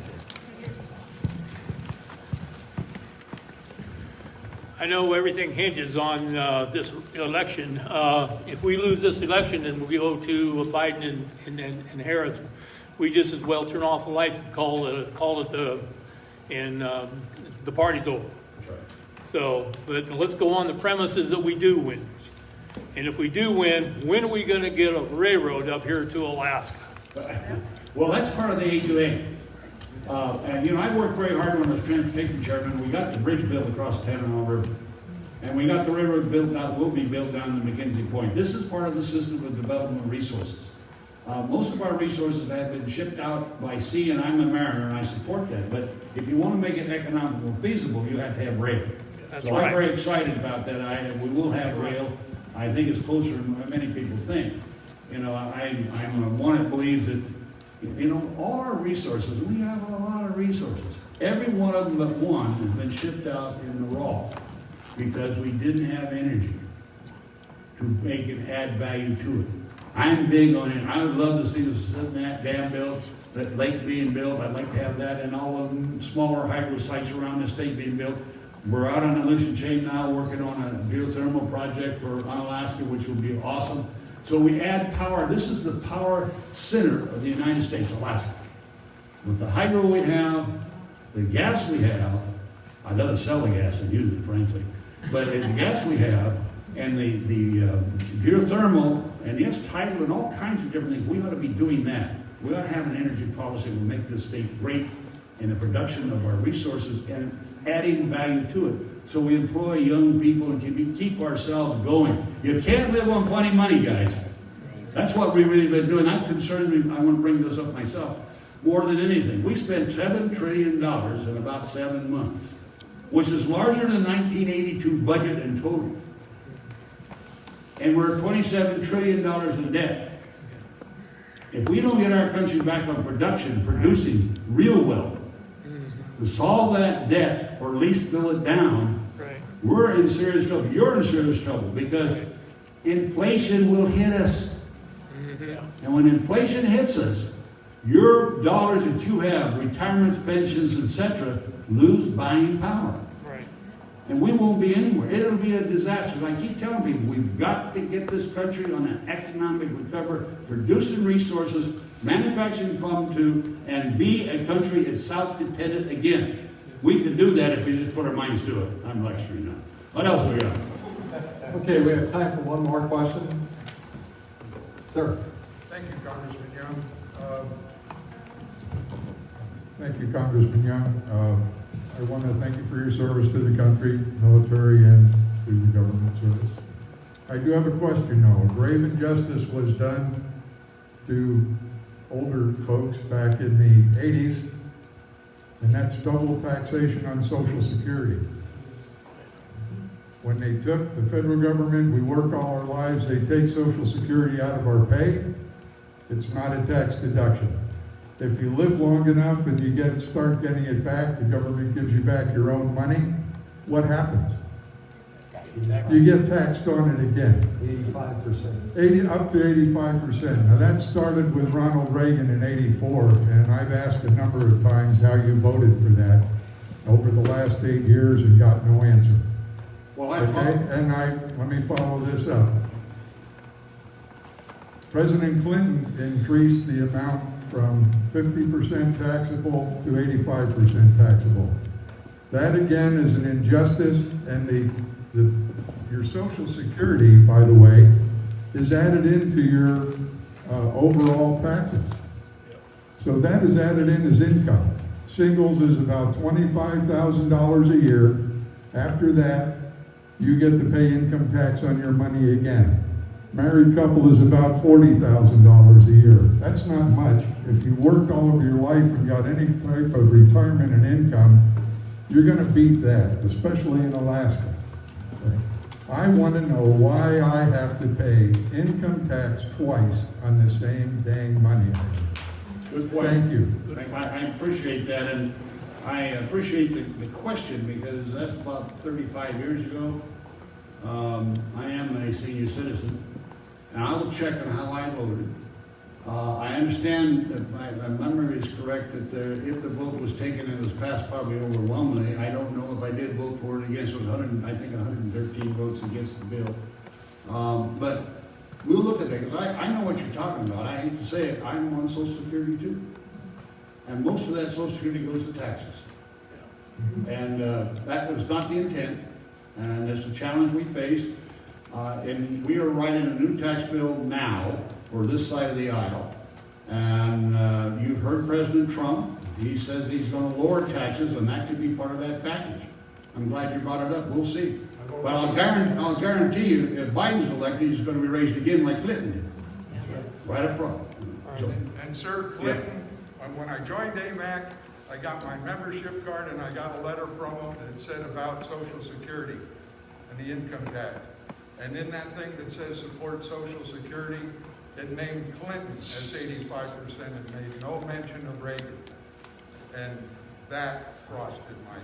I know everything hinges on this election. If we lose this election and we go to Biden and Harris, we just as well turn off the lights and call it the party's over. So, but let's go on the premises that we do win. And if we do win, when are we going to get a railroad up here to Alaska? Well, that's part of the A2A. And you know, I worked very hard when I was transportation chairman. We got the bridge built across the Tanana River. And we got the railroad built out, will be built down to McKenzie Point. This is part of the system of development of resources. Most of our resources have been shipped out by sea, and I'm a mariner, and I support that. But if you want to make it economical and feasible, you have to have rail. That's so right. I'm very excited about that. We will have rail. I think it's closer than many people think. You know, I'm one that believes that, you know, all our resources, we have a lot of resources. Every one of them but one has been shipped out in the raw because we didn't have energy to make it add value to it. I'm big on it. I would love to see the dam built, that lake being built. I'd like to have that and all of the smaller hydro sites around the state being built. We're out on the Lucian Chain now working on a geothermal project on Alaska, which will be awesome. So we add power. This is the power center of the United States, Alaska. With the hydro we have, the gas we have, I'd rather sell the gas than use it, frankly. But the gas we have, and the geothermal, and yes, tidal, and all kinds of different things, we ought to be doing that. We ought to have an energy policy that will make this state great in the production of our resources and adding value to it. So we employ young people and keep ourselves going. You can't live on funny money, guys. That's what we've really been doing. I'm concerned, I want to bring this up myself, more than anything. We spent $7 trillion in about 7 months, which is larger than the 1982 budget in total. And we're at $27 trillion in debt. If we don't get our country back on production, producing real wealth, to solve that debt, or at least bill it down, we're in serious trouble. You're in serious trouble because inflation will hit us. And when inflation hits us, your dollars that you have, retirements, pensions, etc., lose buying power. And we won't be anywhere. It'll be a disaster. And I keep telling people, we've got to get this country on an economic recovery, producing resources, manufacturing from to, and be a country that's self-dependent again. We can do that if we just put our minds to it. I'm lecturing now. What else we got? Okay, we have time for one more question. Sir. Thank you, Congressman Young. Thank you, Congressman Young. I want to thank you for your service to the country, military, and to the government service. I do have a question, though. A grave injustice was done to older folks back in the 80s, and that's double taxation on Social Security. When they took the federal government, we work all our lives, they take Social Security out of our pay. It's not a tax deduction. If you live long enough and you start getting it back, the government gives you back your own money, what happens? You get taxed on it again. 85%. Up to 85%. Now that started with Ronald Reagan in '84, and I've asked a number of times how you voted for that over the last 8 years and got no answer. Well, let me follow this up. President Clinton increased the amount from 50% taxable to 85% taxable. That again is an injustice, and your Social Security, by the way, is added into your overall taxes. So that is added in as income. Singles is about $25,000 a year. After that, you get to pay income tax on your money again. Married couple is about $40,000 a year. That's not much. If you worked all of your life and got any type of retirement and income, you're going to beat that, especially in Alaska. Okay? I want to know why I have to pay income tax twice on the same dang money. Good point. Thank you. I appreciate that, and I appreciate the question, because that's about 35 years ago. I am a senior citizen, and I will check on how I voted. I understand that my memory is correct, that if the vote was taken and it was passed probably overwhelmingly, I don't know if I did vote for it against. It was 113 votes against the bill. But we'll look at that, because I know what you're talking about. I hate to say it, I'm on Social Security too. And most of that Social Security goes to taxes. And that was not the intent, and it's a challenge we faced. And we are writing a new tax bill now for this side of the aisle. And you've heard President Trump. He says he's going to lower taxes, and that could be part of that package. I'm glad you brought it up. We'll see. But I'll guarantee you, if Biden's elected, he's going to be raised again like Clinton did. Right up front. So, And Sir Clinton, when I joined AMAC, I got my membership card and I got a letter from him that said about Social Security and the income tax. And in that thing that says support Social Security, it named Clinton as 85% and made no mention of Reagan. And that frosted my...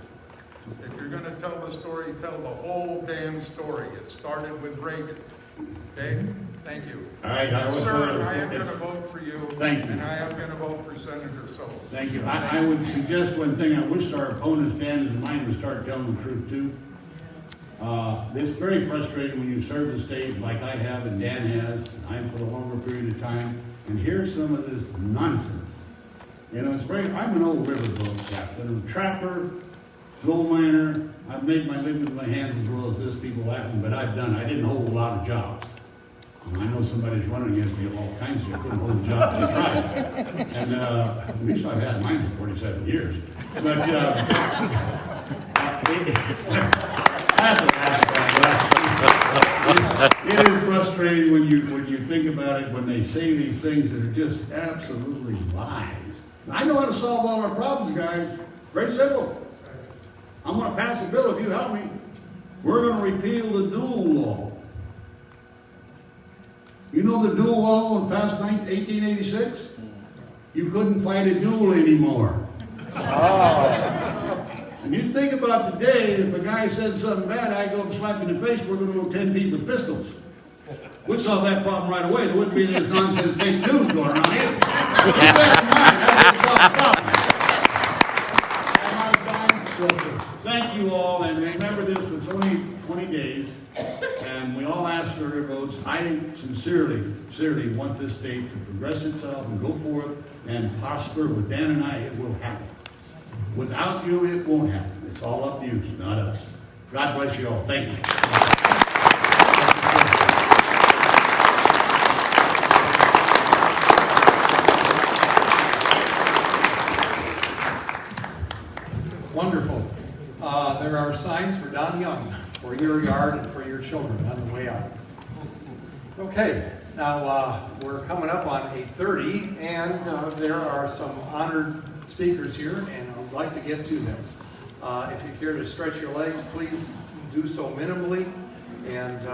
If you're going to tell the story, tell the whole damn story. It started with Reagan. Okay? Thank you. all right, Sir, I am going to vote for you. Thank you. And I am going to vote for Senator Sullivan. Thank you. I would suggest one thing. I wish our opponents, Dan and mine, would start telling the truth too. It's very frustrating when you serve the state like I have and Dan has, and I for a longer period of time, and hear some of this nonsense. You know, I'm an old riverboat captain, a trapper, gold miner. I've made my living with my hands as well as this people haven't, but I didn't hold a lot of jobs. And I know somebody's running against me of all kinds of, couldn't hold a job to try. And at least I've had mine for 47 years. But it is frustrating when you think about it, when they say these things that are just absolutely lies. And I know how to solve all our problems, guys. Very simple. I'm going to pass a bill if you help me. We're going to repeal the dual law. You know the dual law was passed 1886? You couldn't fight a duel anymore. And you think about today, if a guy said something bad, I go and slap him in the face, we're going to go 10 feet with pistols. We'd solve that problem right away. There wouldn't be this nonsense fake news going around here. Keep that in mind. That's a problem. Thank you all, and remember this, it's only 20 days, and we all ask for your votes. I sincerely want this state to progress itself and go forth and prosper. With Dan and I, it will happen. Without you, it won't happen. It's all up to you, not us. God bless you all. Thank you. Wonderful. There are signs for Don Young, for your yard and for your children on the way out. Okay, now we're coming up on 8:30, and there are some honored speakers here, and I'd like to get to them. If you care to stretch your legs, please do so minimally, and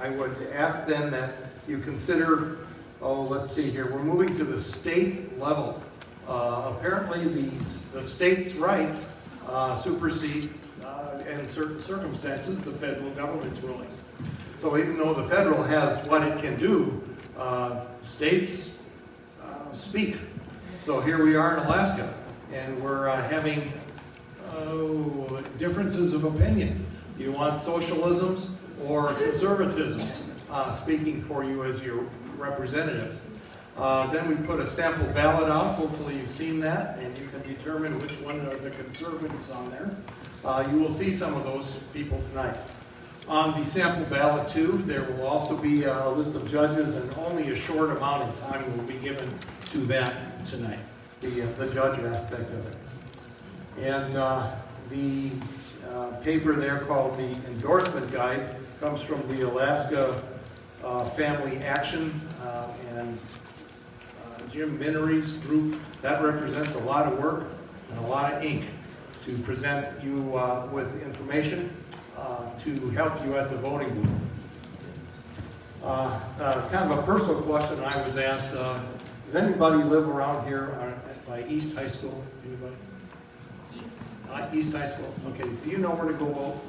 I would ask then that you consider, let's see here, we're moving to the state level. Apparently the state's rights supersede, in certain circumstances, the federal government's rulings. So even though the federal has what it can do, states speak. So here we are in Alaska, and we're having differences of opinion. Do you want socialisms or conservatisms speaking for you as your representatives? Then we put a sample ballot out. Hopefully you've seen that, and you can determine which one are the conservatives on there. You will see some of those people tonight. On the sample ballot, too, there will also be a list of judges, and only a short amount of time will be given to that tonight, the judge aspect of it. And the paper there called the endorsement guide comes from the Alaska Family Action and Jim Minery's group. That represents a lot of work and a lot of ink to present you with information to help you at the voting booth. Kind of a personal question I was asked, does anybody live around here by East High School? Anybody? East High School. Okay. Do you know where to go vote?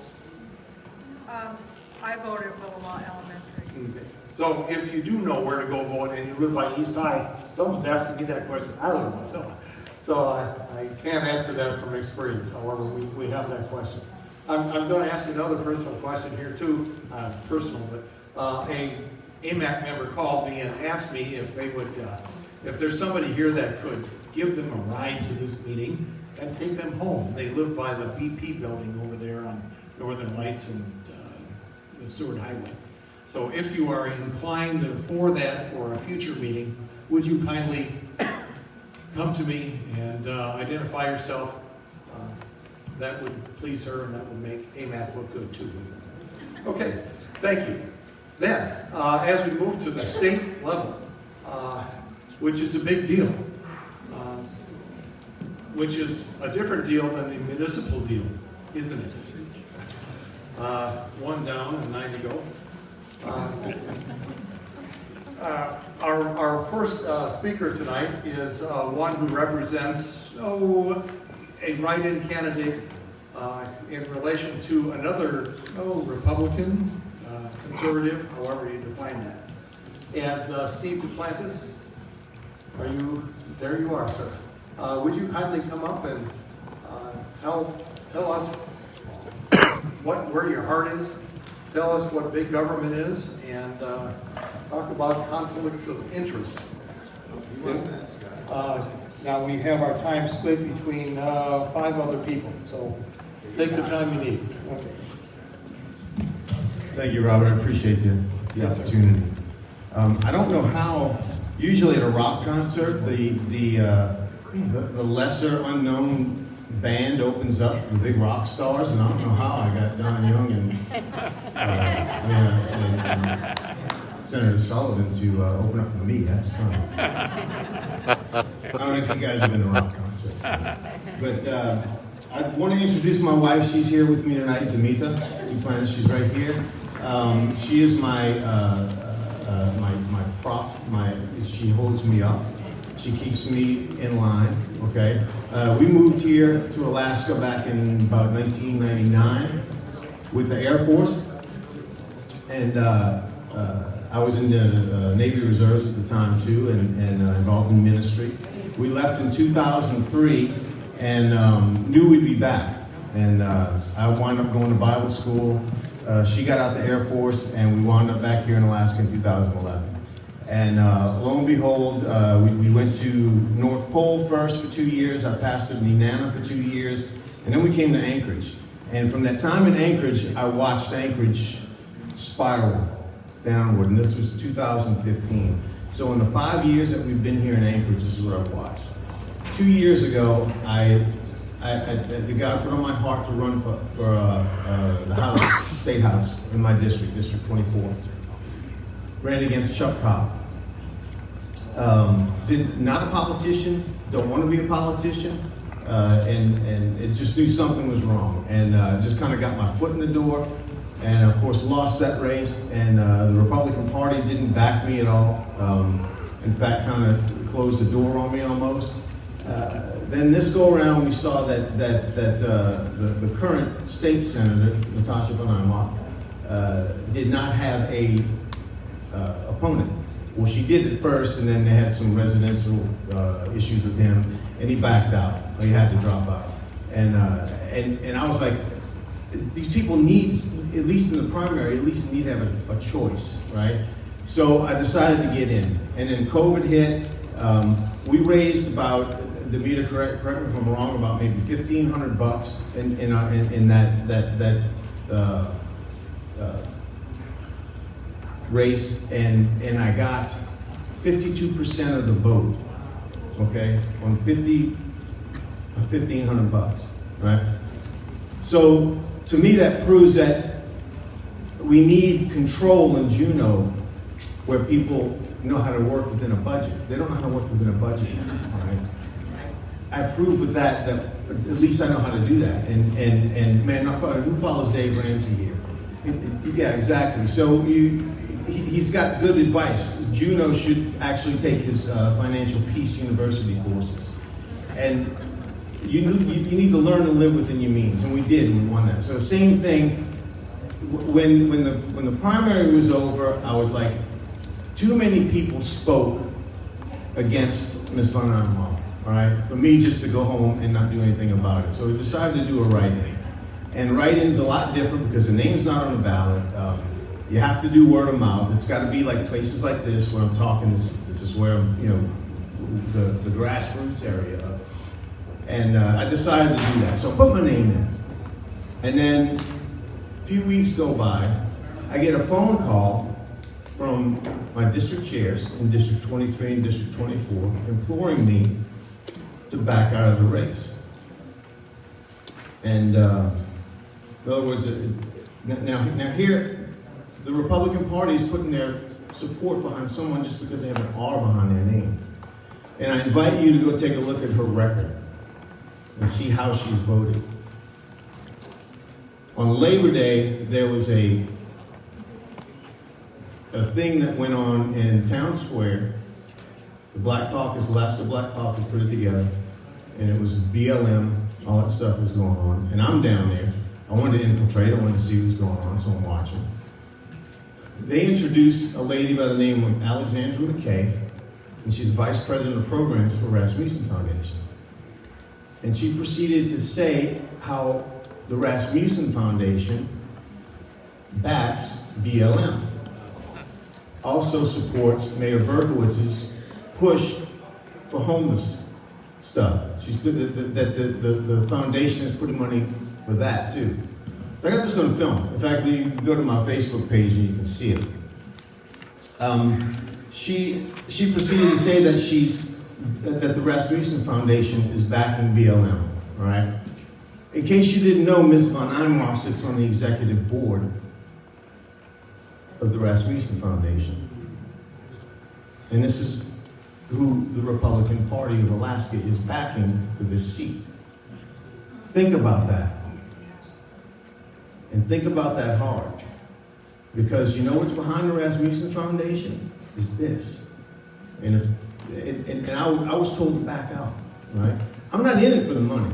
I voted at Willamette Elementary. Okay. So if you do know where to go vote and you live by East High, someone's asking me that question. I live in Wasilla. So I can't answer that from experience. However, we have that question. I'm going to ask another personal question here too, personal, but a AMAC member called me and asked me if they would, if there's somebody here that could give them a ride to this meeting and take them home. They live by the BP building over there on Northern Lights and the Seward Highway. So if you are inclined for that for a future meeting, would you kindly come to me and identify yourself? That would please her and that would make AMAC look good too. Okay, thank you. Then, as we move to the state level, which is a big deal, which is a different deal than the municipal deal, isn't it? One down and 9 to go. Our first speaker tonight is one who represents a write-in candidate in relation to another Republican, conservative, however you define that. And Steve Duplantis, are you there? You are, sir. Would you kindly come up and tell us where your heart is? Tell us what big government is, and talk about conflicts of interest. Now we have our time split between 5 other people, so take the time you need. Okay. Thank you, Robert. I appreciate the opportunity. I don't know how. Usually at a rock concert, the lesser unknown band opens up the big rock stars, and I don't know how I got Don Young and Senator Sullivan to open up for me. That's fun. I don't know if you guys have been to rock concerts, but I want to introduce my wife. She's here with me tonight, Demita Duplantis. She's right here. She is my prop. She holds me up. She keeps me in line. Okay. We moved here to Alaska back in about 1999 with the Air Force, and I was in the Navy Reserves at the time too, and involved in ministry. We left in 2003 and knew we'd be back. And I wound up going to Bible school. She got out the Air Force, and we wound up back here in Alaska in 2011. And lo and behold, we went to North Pole first for 2 years. I pastored in Nenana for 2 years. And then we came to Anchorage. And from that time in Anchorage, I watched Anchorage spiral downward. And this was 2015. So in the 5 years that we've been here in Anchorage, this is what I've watched. 2 years ago, God put on my heart to run for the House, State House in my district, District 24. Ran against Chuck Cobb. Not a politician, don't want to be a politician, and it just knew something was wrong. And just kind of got my foot in the door, and of course lost that race, and the Republican Party didn't back me at all. In fact, kind of closed the door on me almost. Then this go around, we saw that the current state senator, Natasha von Imhoff, did not have a opponent. Well, she did it first, and then they had some residential issues with him, and he backed out. He had to drop out. And I was like, these people need, at least in the primary, at least need to have a choice, right? So I decided to get in. And then COVID hit. We raised about, Demita, correct me if I'm wrong, about maybe $1,500 in that race, and I got 52% of the vote. Okay, on $1,500, right? So to me, that proves that we need control in Juneau where people know how to work within a budget. They don't know how to work within a budget, all right? I proved with that at least I know how to do that. And man, who follows Dave Ramsey here? Yeah, exactly. So he's got good advice. Juneau should actually take his Financial Peace University courses. And you need to learn to live within your means, and we did, and we won that. So same thing, when the primary was over, I was like, too many people spoke against Ms. Von Anholt, all right, for me just to go home and not do anything about it. So we decided to do a write-in. And write-in's a lot different because the name's not on the ballot. You have to do word of mouth. It's got to be like places like this where I'm talking. This is where I'm, the grassroots area. And I decided to do that. So I put my name in. And then a few weeks go by. I get a phone call from my district chairs in District 23 and District 24 imploring me to back out of the race. And in other words, now here, the Republican Party is putting their support behind someone just because they have an R behind their name. And I invite you to go take a look at her record and see how she's voted. On Labor Day, there was a thing that went on in Town Square. The Black Caucus, Alaska Black Caucus put it together, and it was BLM, all that stuff was going on. And I'm down there. I wanted to infiltrate, I wanted to see what's going on, so I'm watching. They introduced a lady by the name of Alexandra McKay, and she's Vice President of Programs for Rasmussen Foundation. And she proceeded to say how the Rasmussen Foundation backs BLM. Also supports Mayor Berkowitz's push for homeless stuff. She's that the foundation is putting money for that too. So I got this on film. In fact, you can go to my Facebook page and you can see it. She proceeded to say that the Rasmussen Foundation is backing BLM. All right. In case you didn't know, Ms. Von Einmar sits on the executive board of the Rasmussen Foundation. And this is who the Republican Party of Alaska is backing for this seat. Think about that. And think about that hard. Because you know what's behind the Rasmussen Foundation? Is this. And I was told to back out, right? I'm not in it for the money.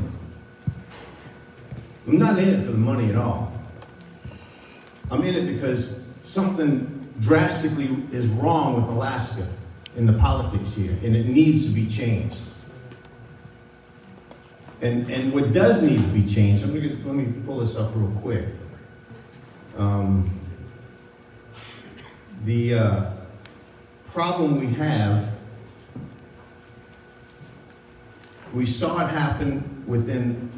I'm not in it for the money at all. I'm in it because something drastically is wrong with Alaska in the politics here, and it needs to be changed. And what does need to be changed, let me pull this up real quick. The problem we have, we saw it happen within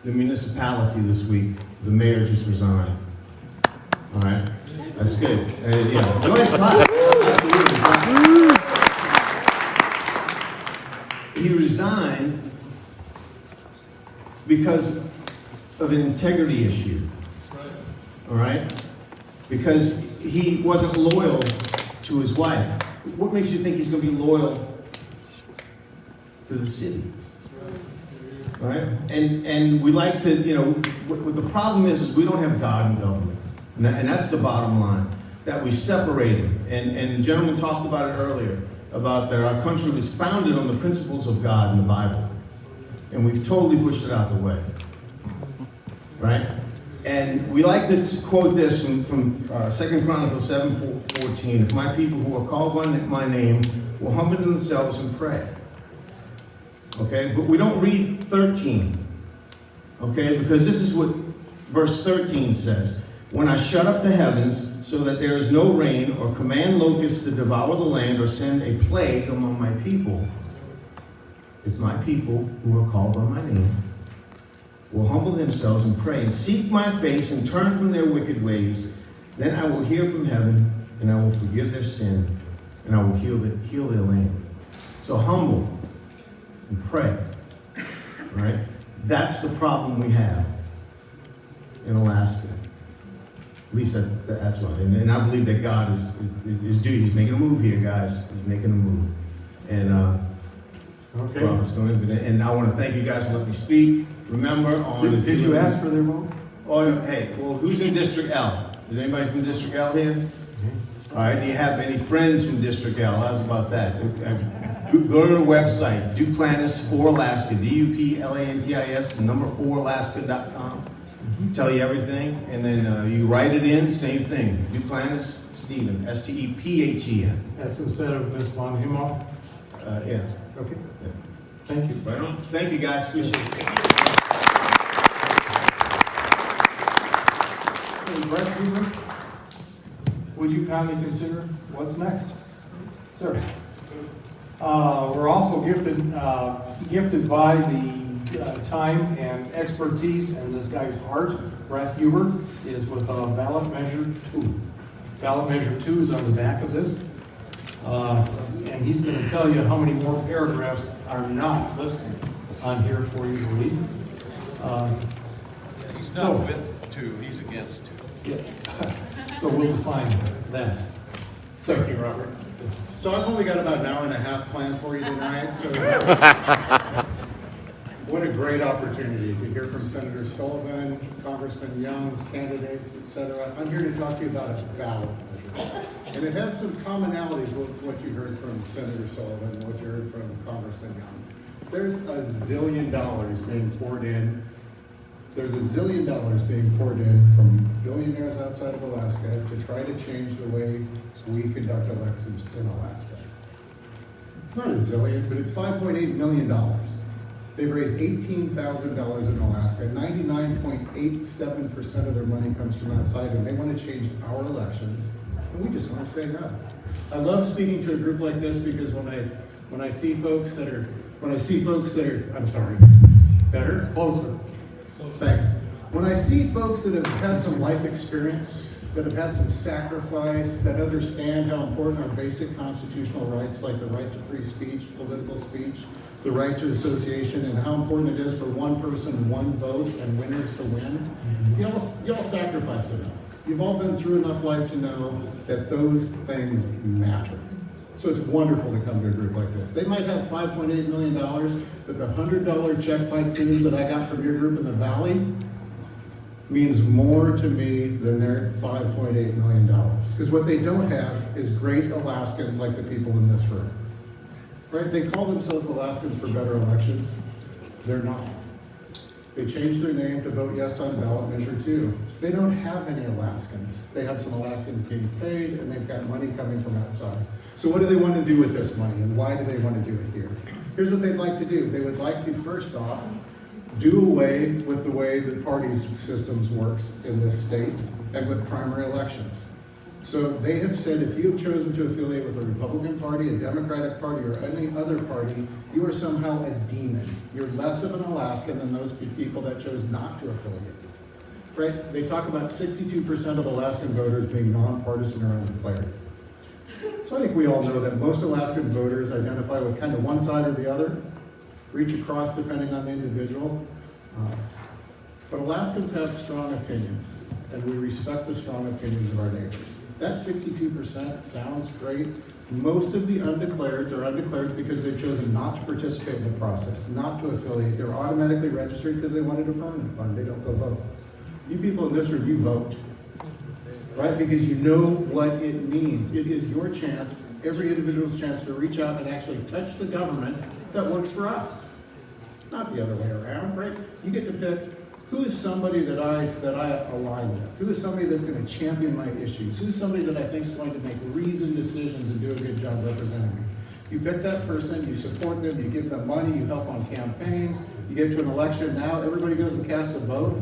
the municipality this week. The mayor just resigned. All right, that's good. Yeah, go ahead, clap. Absolutely. He resigned because of an integrity issue. All right, because he wasn't loyal to his wife. What makes you think he's going to be loyal to the city? Right? And we like to, what the problem is we don't have God in government. And that's the bottom line, that we separate him. And the gentleman talked about it earlier, about that our country was founded on the principles of God in the Bible. And we've totally pushed it out the way. Right? And we like to quote this from 2 Chronicles 7:14. If my people who are called by my name will humble themselves and pray. Okay, but we don't read 13. Okay, because this is what verse 13 says. When I shut up the heavens so that there is no rain, or command locusts to devour the land, or send a plague among my people, if my people who are called by my name will humble themselves and pray and seek my face and turn from their wicked ways, then I will hear from heaven and I will forgive their sin and I will heal their land. So humble and pray. All right? That's the problem we have in Alaska. At least that's right. And I believe that God is due. He's making a move here, guys. He's making a move. And Okay. well, it's going to, and I want to thank you guys for letting me speak. Remember on Did you ask for their vote? Oh, hey, well, who's in District L? Is anybody from District L here? All right, do you have any friends from District L? How's about that? Go to the website, Duplantis for Alaska, Duplantis, number 4alaska.com. Tell you everything, and then you write it in, same thing. Duplantis Stephen, Stephen. That's instead of Ms. Von Humo? Yeah. Okay. Thank you. Right on. Thank you, guys. Appreciate it. Hey, Brett Huber, would you kindly consider what's next? Sir. We're also gifted by the time and expertise and this guy's heart. Brett Huber is with Ballot Measure 2. Ballot Measure 2 is on the back of this. And he's going to tell you how many more paragraphs are not listed on here for you to read. He's not with 2, he's against 2. Yeah. So we'll define that. Thank you, Robert. So I've only got about an hour and a half planned for you tonight. So what a great opportunity to hear from Senator Sullivan, Congressman Young, candidates, etc. I'm here to talk to you about a ballot measure. And it has some commonalities with what you heard from Senator Sullivan, what you heard from Congressman Young. There's $1 zillion being poured in. There's $1 zillion being poured in from billionaires outside of Alaska to try to change the way we conduct elections in Alaska. It's not $1 zillion, but it's $5.8 million. They've raised $18,000 in Alaska. 99.87% of their money comes from outside, and they want to change our elections, and we just want to say no. I love speaking to a group like this because when I see folks that are, I'm sorry, better? Closer. Thanks. When I see folks that have had some life experience, that have had some sacrifice, that understand how important our basic constitutional rights, like the right to free speech, political speech, the right to association, and how important it is for one person, one vote, and winners to win, y'all sacrifice enough. You've all been through enough life to know that those things matter. So it's wonderful to come to a group like this. They might have $5.8 million, but the $100 check pipe cruise that I got from your group in the Valley means more to me than their $5.8 million. Because what they don't have is great Alaskans like the people in this room. Right? They call themselves Alaskans for Better Elections. They're not. They changed their name to vote yes on Ballot Measure 2. They don't have any Alaskans. They have some Alaskans being paid, and they've got money coming from outside. So what do they want to do with this money, and why do they want to do it here? Here's what they'd like to do. They would like to, first off, do away with the way the party systems works in this state and with primary elections. So they have said if you have chosen to affiliate with a Republican Party, a Democratic Party, or any other party, you are somehow a demon. You're less of an Alaskan than those people that chose not to affiliate. Right? They talk about 62% of Alaskan voters being nonpartisan or undeclared. So I think we all know that most Alaskan voters identify with kind of one side or the other, reach across depending on the individual. But Alaskans have strong opinions, and we respect the strong opinions of our neighbors. That 62% sounds great. Most of the undeclareds are undeclared because they've chosen not to participate in the process, not to affiliate. They're automatically registered because they wanted a permanent fund. They don't go vote. You people in this room, you vote. Right? Because you know what it means. It is your chance, every individual's chance to reach out and actually touch the government that works for us. Not the other way around, right? You get to pick who is somebody that I align with? Who is somebody that's going to champion my issues? Who's somebody that I think is going to make reasoned decisions and do a good job representing me? You pick that person, you support them, you give them money, you help on campaigns, you get to an election, now everybody goes and casts a vote.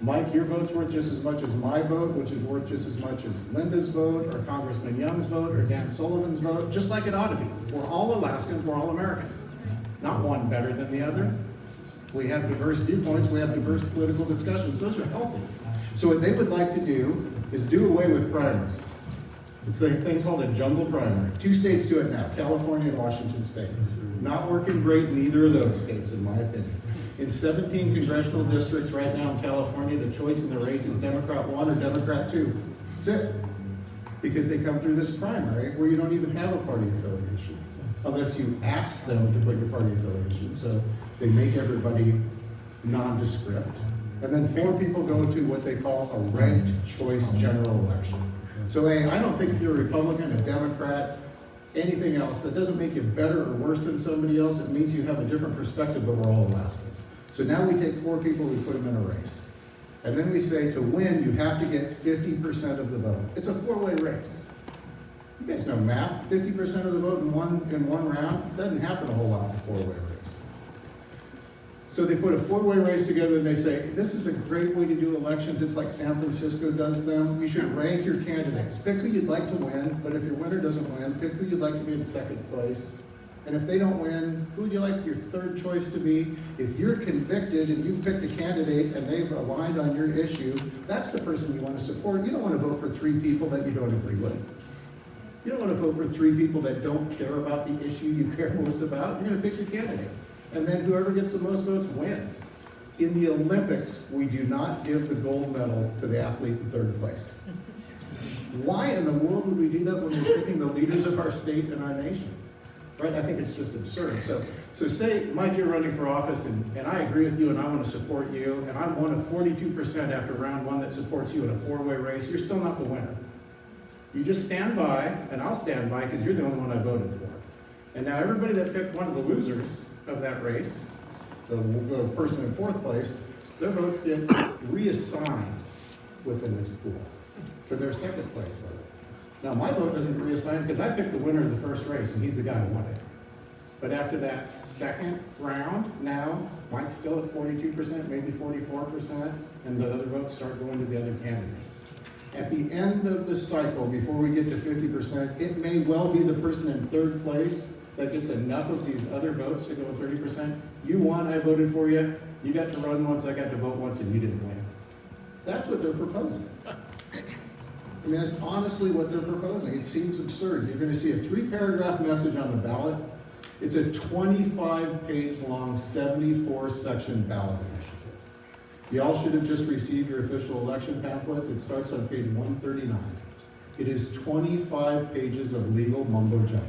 Mike, your vote's worth just as much as my vote, which is worth just as much as Linda's vote, or Congressman Young's vote, or Dan Sullivan's vote, just like it ought to be. We're all Alaskans, we're all Americans. Not one better than the other. We have diverse viewpoints, we have diverse political discussions. Those are healthy. So what they would like to do is do away with primaries. It's a thing called a jungle primary. 2 states do it now, California and Washington State. Not working great in either of those states, in my opinion. In 17 congressional districts right now in California, the choice in the race is Democrat 1 or Democrat 2. That's it. Because they come through this primary where you don't even have a party affiliation, unless you ask them to put your party affiliation. So they make everybody nondescript. And then 4 people go to what they call a ranked choice general election. So hey, I don't think if you're a Republican, a Democrat, anything else, that doesn't make you better or worse than somebody else. It means you have a different perspective, but we're all Alaskans. So now we take 4 people, we put them in a race. And then we say to win, you have to get 50% of the vote. It's a 4-way race. You guys know math. 50% of the vote in one round. It doesn't happen a whole lot in a 4-way race. So they put a 4-way race together and they say, this is a great way to do elections. It's like San Francisco does them. You should rank your candidates. Pick who you'd like to win, but if your winner doesn't win, pick who you'd like to be in second place. And if they don't win, who would you like your third choice to be? If you're convicted and you've picked a candidate and they've aligned on your issue, that's the person you want to support. You don't want to vote for 3 people that you don't agree with. You don't want to vote for 3 people that don't care about the issue you care most about. You're going to pick your candidate. And then whoever gets the most votes wins. In the Olympics, we do not give the gold medal to the athlete in 3rd place. Why in the world would we do that when we're picking the leaders of our state and our nation? Right? I think it's just absurd. So say, Mike, you're running for office, and I agree with you, and I want to support you, and I'm one of 42% after round 1 that supports you in a 4-way race. You're still not the winner. You just stand by, and I'll stand by, because you're the only one I voted for. And now everybody that picked one of the losers of that race, the person in 4th place, their votes get reassigned within this pool for their 2nd place vote. Now, my vote doesn't reassign because I picked the winner of the 1st race, and he's the guy who won it. But after that 2nd round, now Mike's still at 42%, maybe 44%, and the other votes start going to the other candidates. At the end of the cycle, before we get to 50%, it may well be the person in 3rd place that gets enough of these other votes to go 30%. You won, I voted for you. You got to run once, I got to vote once, and you didn't win. That's what they're proposing. I mean, that's honestly what they're proposing. It seems absurd. You're going to see a 3-paragraph message on the ballot. It's a 25-page long, 74-section ballot initiative. Y'all should have just received your official election pamphlets. It starts on page 139. It is 25 pages of legal mumbo-jumbo.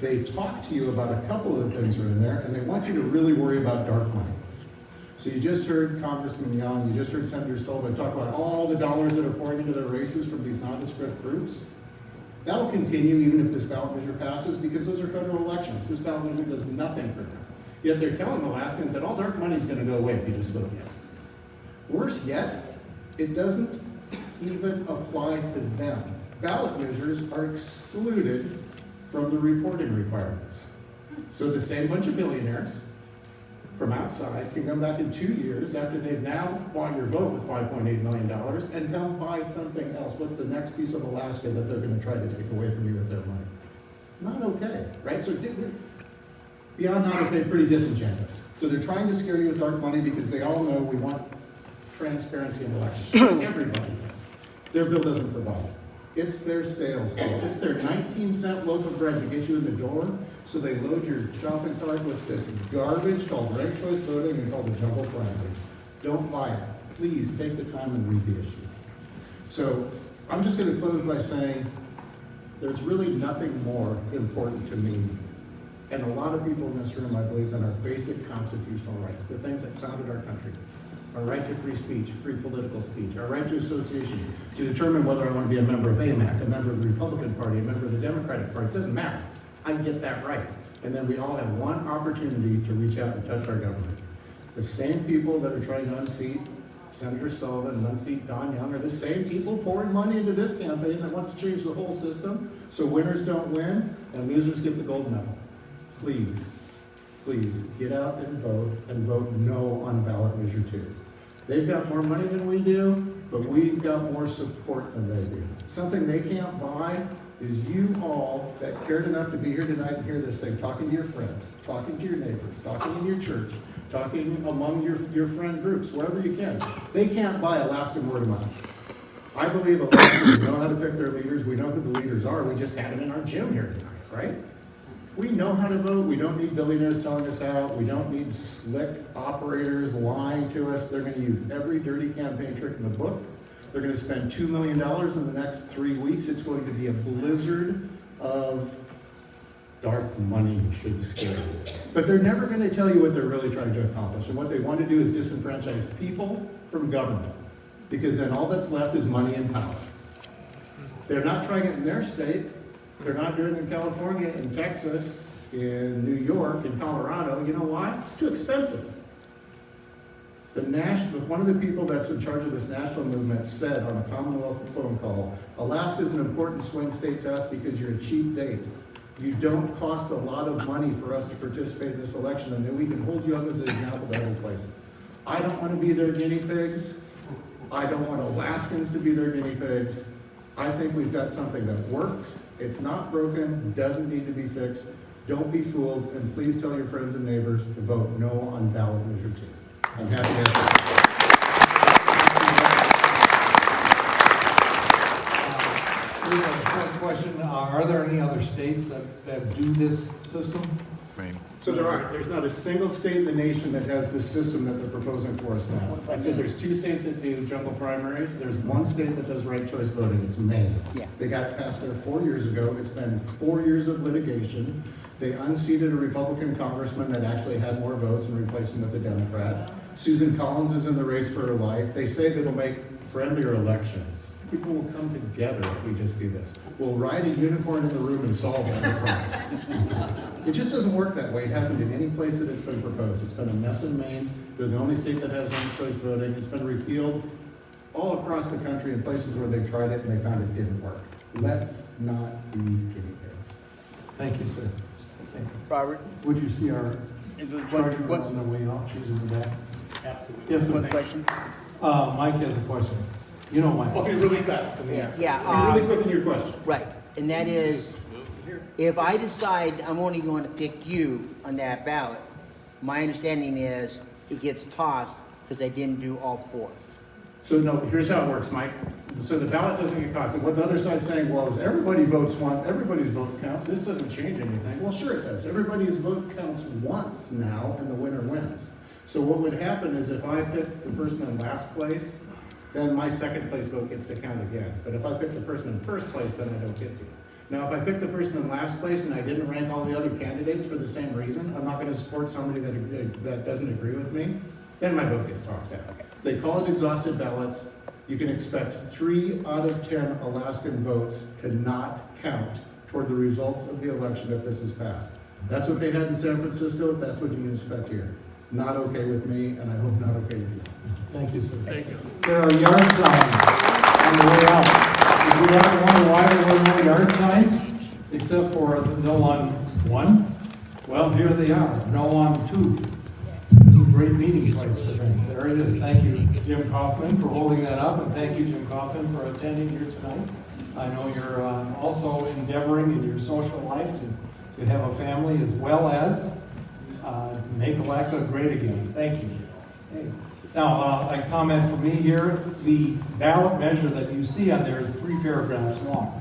They talk to you about a couple of the things that are in there, and they want you to really worry about dark money. So you just heard Congressman Young, you just heard Senator Sullivan talk about all the dollars that are pouring into their races from these nondescript groups. That'll continue even if this ballot measure passes, because those are federal elections. This ballot measure does nothing for them. Yet they're telling Alaskans that all dark money is going to go away if you just vote yes. Worse yet, it doesn't even apply to them. Ballot measures are excluded from the reporting requirements. So the same bunch of billionaires from outside can come back in 2 years after they've now bought your vote with $5.8 million and come buy something else. What's the next piece of Alaska that they're going to try to take away from you with their money? Not okay, right? So beyond not okay, pretty disingenuous. So they're trying to scare you with dark money because they all know we want transparency in elections. Everybody does. Their bill doesn't provide it. It's their sales goal. It's their 19-cent loaf of bread to get you in the door, so they load your shopping cart with this garbage called ranked choice voting and called the jumbo primary. Don't buy it. Please take the time and read the issue. So I'm just going to close by saying there's really nothing more important to me, and a lot of people in this room, I believe, than our basic constitutional rights, the things that founded our country. Our right to free speech, free political speech, our right to association, to determine whether I want to be a member of AMAC, a member of the Republican Party, a member of the Democratic Party. It doesn't matter. I get that right. And then we all have one opportunity to reach out and touch our government. The same people that are trying to unseat Senator Sullivan and unseat Don Young are the same people pouring money into this campaign that want to change the whole system so winners don't win and losers get the gold medal. Please, please get out and vote no on ballot measure 2. They've got more money than we do, but we've got more support than they do. Something they can't buy is you all that cared enough to be here tonight and hear this thing, talking to your friends, talking to your neighbors, talking in your church, talking among your friend groups, wherever you can. They can't buy Alaskan word of mouth. I believe Alaskans know how to pick their leaders. We know who the leaders are. We just had them in our gym here tonight, right? We know how to vote. We don't need billionaires telling us how. We don't need slick operators lying to us. They're going to use every dirty campaign trick in the book. They're going to spend $2 million in the next 3 weeks. It's going to be a blizzard of dark money, should scare you. But they're never going to tell you what they're really trying to accomplish. And what they want to do is disenfranchise people from government, because then all that's left is money and power. They're not trying it in their state. They're not doing it in California, in Texas, in New York, in Colorado. You know why? Too expensive. One of the people that's in charge of this national movement said on a Commonwealth phone call, Alaska is an important swing state to us because you're a cheap date. You don't cost a lot of money for us to participate in this election, and then we can hold you up as an example to other places. I don't want to be their guinea pigs. I don't want Alaskans to be their guinea pigs. I think we've got something that works. It's not broken, doesn't need to be fixed. Don't be fooled, and please tell your friends and neighbors to vote no on Ballot Measure 2. I'm happy to answer. Question, are there any other states that do this system? So there aren't. There's not a single state in the nation that has this system that they're proposing for us now. I said there's 2 states that do jungle primaries. There's 1 state that does ranked choice voting. It's Maine. Yeah. They got it passed there 4 years ago. It's been 4 years of litigation. They unseated a Republican congressman that actually had more votes and replaced him with a Democrat. Susan Collins is in the race for her life. They say that it'll make friendlier elections. People will come together if we just do this. We'll ride a unicorn in the room and solve every problem. It just doesn't work that way. It hasn't in any place that it's been proposed. It's been a mess in Maine. They're the only state that has ranked choice voting. It's been repealed all across the country in places where they've tried it and they found it didn't work. Let's not be guinea pigs. Thank you, sir. Thank you. Robert? Would you see our charger on the way out? She's in the back. Absolutely. Yes, sir. One question? Mike has a question. You know Mike. I'll be really fast. Yeah. Be really quick in your question. Right, and that is, if I decide I'm only going to pick you on that ballot, my understanding is it gets tossed because I didn't do all 4. So no, here's how it works, Mike. So the ballot doesn't get tossed. And what the other side's saying, well, is everybody votes once, everybody's vote counts. This doesn't change anything. Well, sure it does. Everybody's vote counts once now, and the winner wins. So what would happen is if I pick the person in last place, then my second place vote gets to count again. But if I pick the person in first place, then I don't get to. Now, if I pick the person in last place and I didn't rank all the other candidates for the same reason, I'm not going to support somebody that doesn't agree with me, then my vote gets tossed out. They call it exhausted ballots. You can expect 3 out of 10 Alaskan votes to not count toward the results of the election if this is passed. That's what they had in San Francisco. That's what you can expect here. Not okay with me, and I hope not okay with you. Thank you, sir. Thank you. There are yard signs on the way out. If you ever wonder why there were no yard signs, except for the no on 1, well, here they are, no on 2. This is a great meeting place for them. There it is. Thank you, Jim Kaufman, for holding that up, and thank you, Jim Kaufman, for attending here tonight. I know you're also endeavoring in your social life to have a family as well as make Alaska great again. Thank you. Okay. Now, a comment from me here. The ballot measure that you see on there is 3 paragraphs long.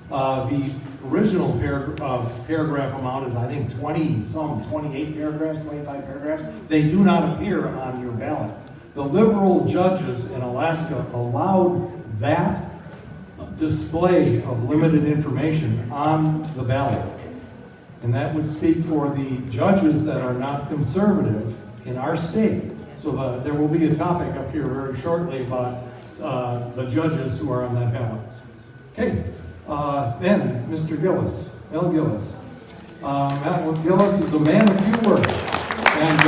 The original paragraph amount is, I think, 28 paragraphs, 25 paragraphs. They do not appear on your ballot. The liberal judges in Alaska allowed that display of limited information on the ballot. And that would speak for the judges that are not conservative in our state. So there will be a topic up here very shortly about the judges who are on that ballot. Okay, then Mr. Gillis, Mel Gillis. Mel Gillis is a man of few words. And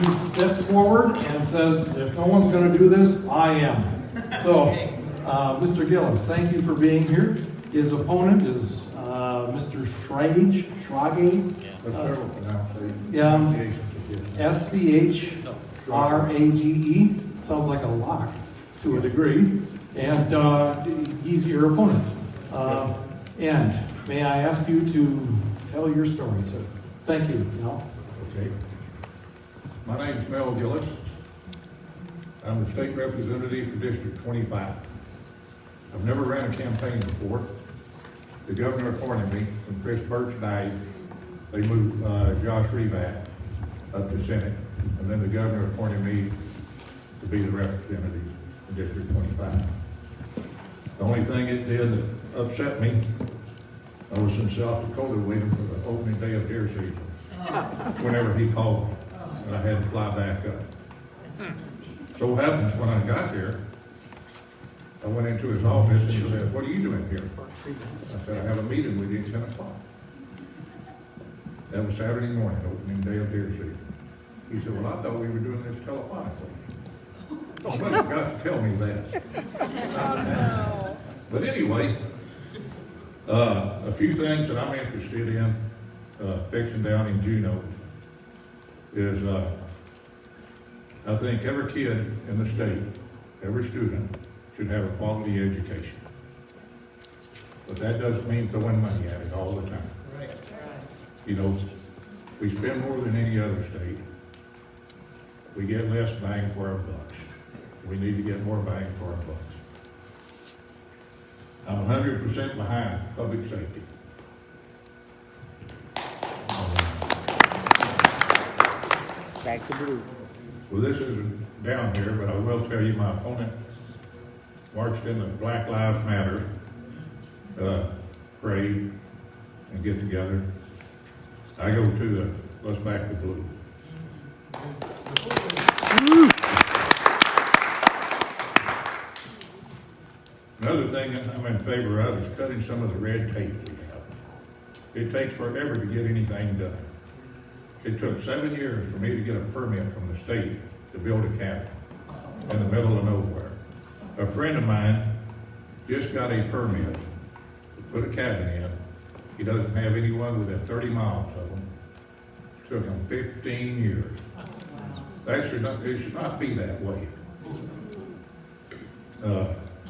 he steps forward and says, if no one's going to do this, I am. So, Mr. Gillis, thank you for being here. His opponent is Mr. Schrage. S-C-H-R-A-G-E. Sounds like a lock to a degree. And he's your opponent. And may I ask you to tell your story, sir? Thank you. Mel. Okay. My name is Mel Gillis. I'm the state representative for District 25. I've never ran a campaign before. the governor appointed me, when Chris Birch died, they moved Josh Revak up to Senate, and then the governor appointed me to be the representative in District 25. The only thing it did that upset me, I was in South Dakota waiting for the opening day of deer season. Whenever he called me, and I had to fly back up. So happens when I got there, I went into his office and he said, "What are you doing here?" I said, "I have a meeting with you at 10 o'clock. That was Saturday morning, opening day of deer season. He said, "Well, I thought we were doing this telephonically." Somebody got to tell me that. But anyway, a few things that I'm interested in fixing down in Juneau is I think every kid in the state, every student, should have a quality education. But that doesn't mean throwing money at it all the time. Right. You know, we spend more than any other state. We get less bang for our bucks. We need to get more bang for our bucks. I'm 100% behind public safety. Back to blue. Well, this isn't down here, but I will tell you my opponent marched in the Black Lives Matter parade and get together. I go to the Let's Back to Blue. Another thing that I'm in favor of is cutting some of the red tape we have. It takes forever to get anything done. It took 7 years for me to get a permit from the state to build a cabin in the middle of nowhere. A friend of mine just got a permit to put a cabin in. He doesn't have anyone within 30 miles of him. It took him 15 years. It should not be that way.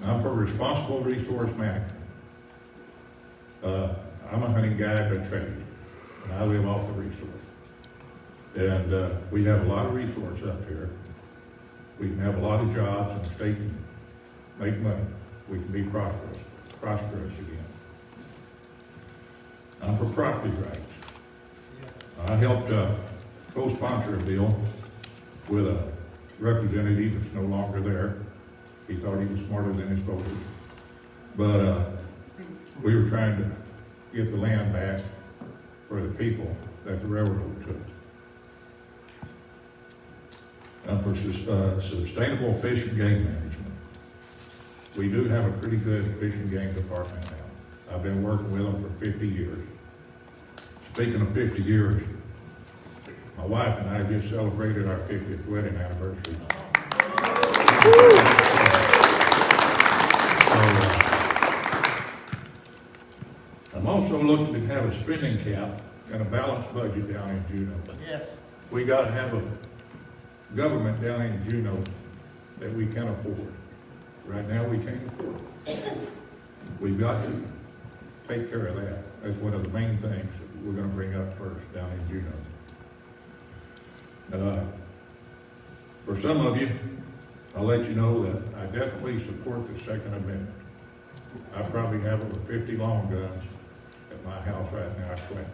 I'm for responsible resource management. I'm a hunting guy by trade, and I live off the resource. And we have a lot of resources up here. We can have a lot of jobs, and the state can make money. We can be prosperous again. I'm for property rights. I helped co-sponsor a bill with a representative that's no longer there. He thought he was smarter than his voters. But we were trying to get the land back for the people that the railroad took. And for sustainable fish and game management. We do have a pretty good fish and game department now. I've been working with them for 50 years. Speaking of 50 years, my wife and I just celebrated our 50th wedding anniversary. I'm also looking to have a spending cap and a balanced budget down in Juneau. Yes. We got to have a government down in Juneau that we can afford. Right now, we can't afford it. We've got to take care of that. That's one of the main things that we're going to bring up first down in Juneau. For some of you, I'll let you know that I definitely support the Second Amendment. I probably have over 50 long guns at my house right now, I collect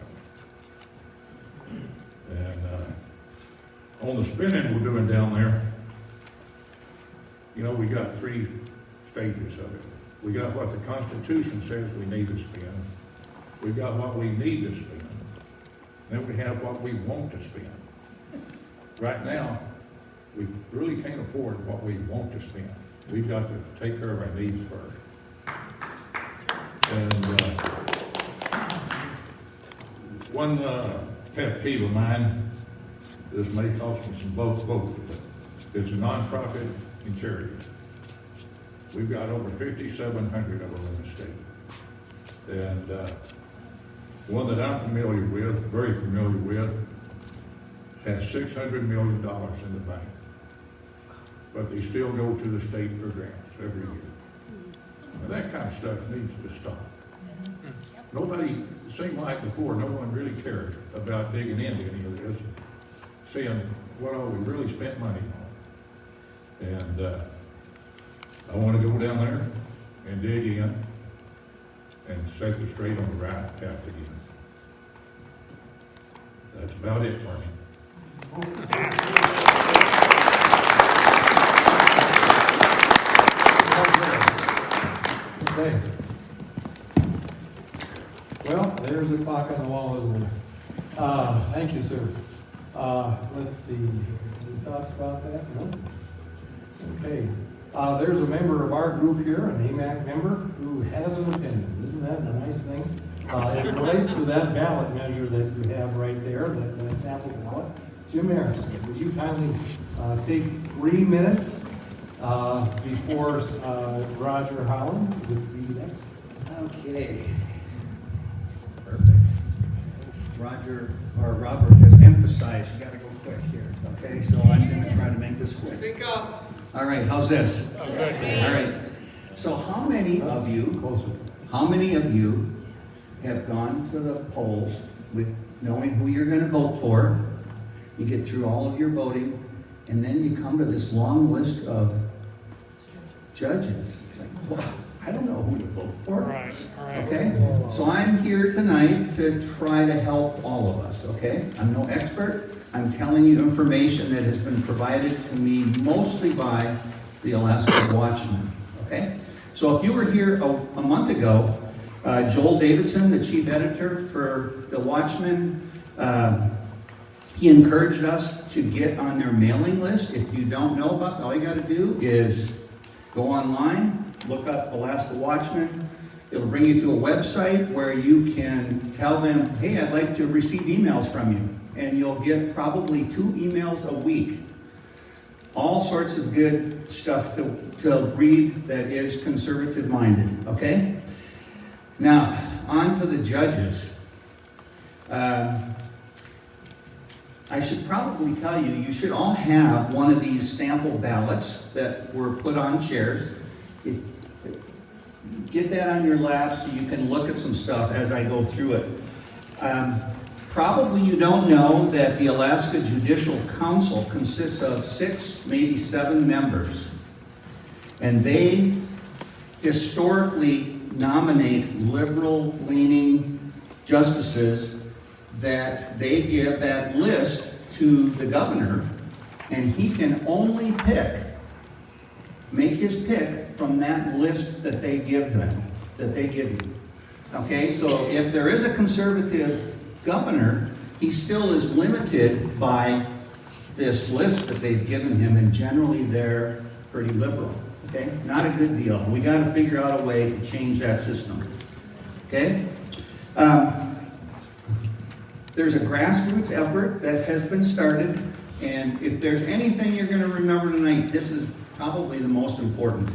them. And on the spending we're doing down there, you know, we got 3 stages of it. We got what the Constitution says we need to spend. We've got what we need to spend. Then we have what we want to spend. Right now, we really can't afford what we want to spend. We've got to take care of our needs first. And one pet peeve of mine, this may cost me some votes, but it's a nonprofit and charity. We've got over 5,700 of them in the state. And one that I'm familiar with, very familiar with, has $600 million in the bank. But they still go to the state for grants every year. Now, that kind of stuff needs to stop. Nobody, it seemed like before, no one really cared about digging into any of this, seeing what all we really spent money on. And I want to go down there and dig in and set us straight on the right path again. That's about it for me. Okay. Well, there's a clock on the wall, isn't there? Thank you, sir. Let's see, any thoughts about that? No? Okay. There's a member of our group here, an AMAC member, who has an opinion. Isn't that a nice thing? It relates to that ballot measure that you have right there, that sample ballot. Jim Harris, would you kindly take 3 minutes before Roger Holland would be next? Okay. Perfect. Robert has emphasized, you gotta go quick here, okay? So I'm gonna try to make this quick. Speak up. All right, how's this? Good. All right. So how many of you have gone to the polls with knowing who you're gonna vote for? You get through all of your voting, and then you come to this long list of judges. It's like, well, I don't know who to vote for. Right. Okay? So I'm here tonight to try to help all of us, okay? I'm no expert. I'm telling you information that has been provided to me mostly by the Alaska Watchman, okay? So if you were here a month ago, Joel Davidson, the chief editor for the Watchman, he encouraged us to get on their mailing list. If you don't know about that, all you got to do is go online, look up Alaska Watchman. It'll bring you to a website where you can tell them, hey, I'd like to receive emails from you. And you'll get probably 2 emails a week. All sorts of good stuff to read that is conservative-minded, okay? Now, on to the judges. I should probably tell you, you should all have one of these sample ballots that were put on chairs. Get that on your lap so you can look at some stuff as I go through it. Probably you don't know that the Alaska Judicial Council consists of 6, maybe 7 members. And they historically nominate liberal-leaning justices that they give that list to the governor, and he can only make his pick from that list that they give you. Okay, so if there is a conservative governor, he still is limited by this list that they've given him, and generally they're pretty liberal. Okay, not a good deal. We got to figure out a way to change that system. Okay. There's a grassroots effort that has been started, and if there's anything you're going to remember tonight, this is probably the most important.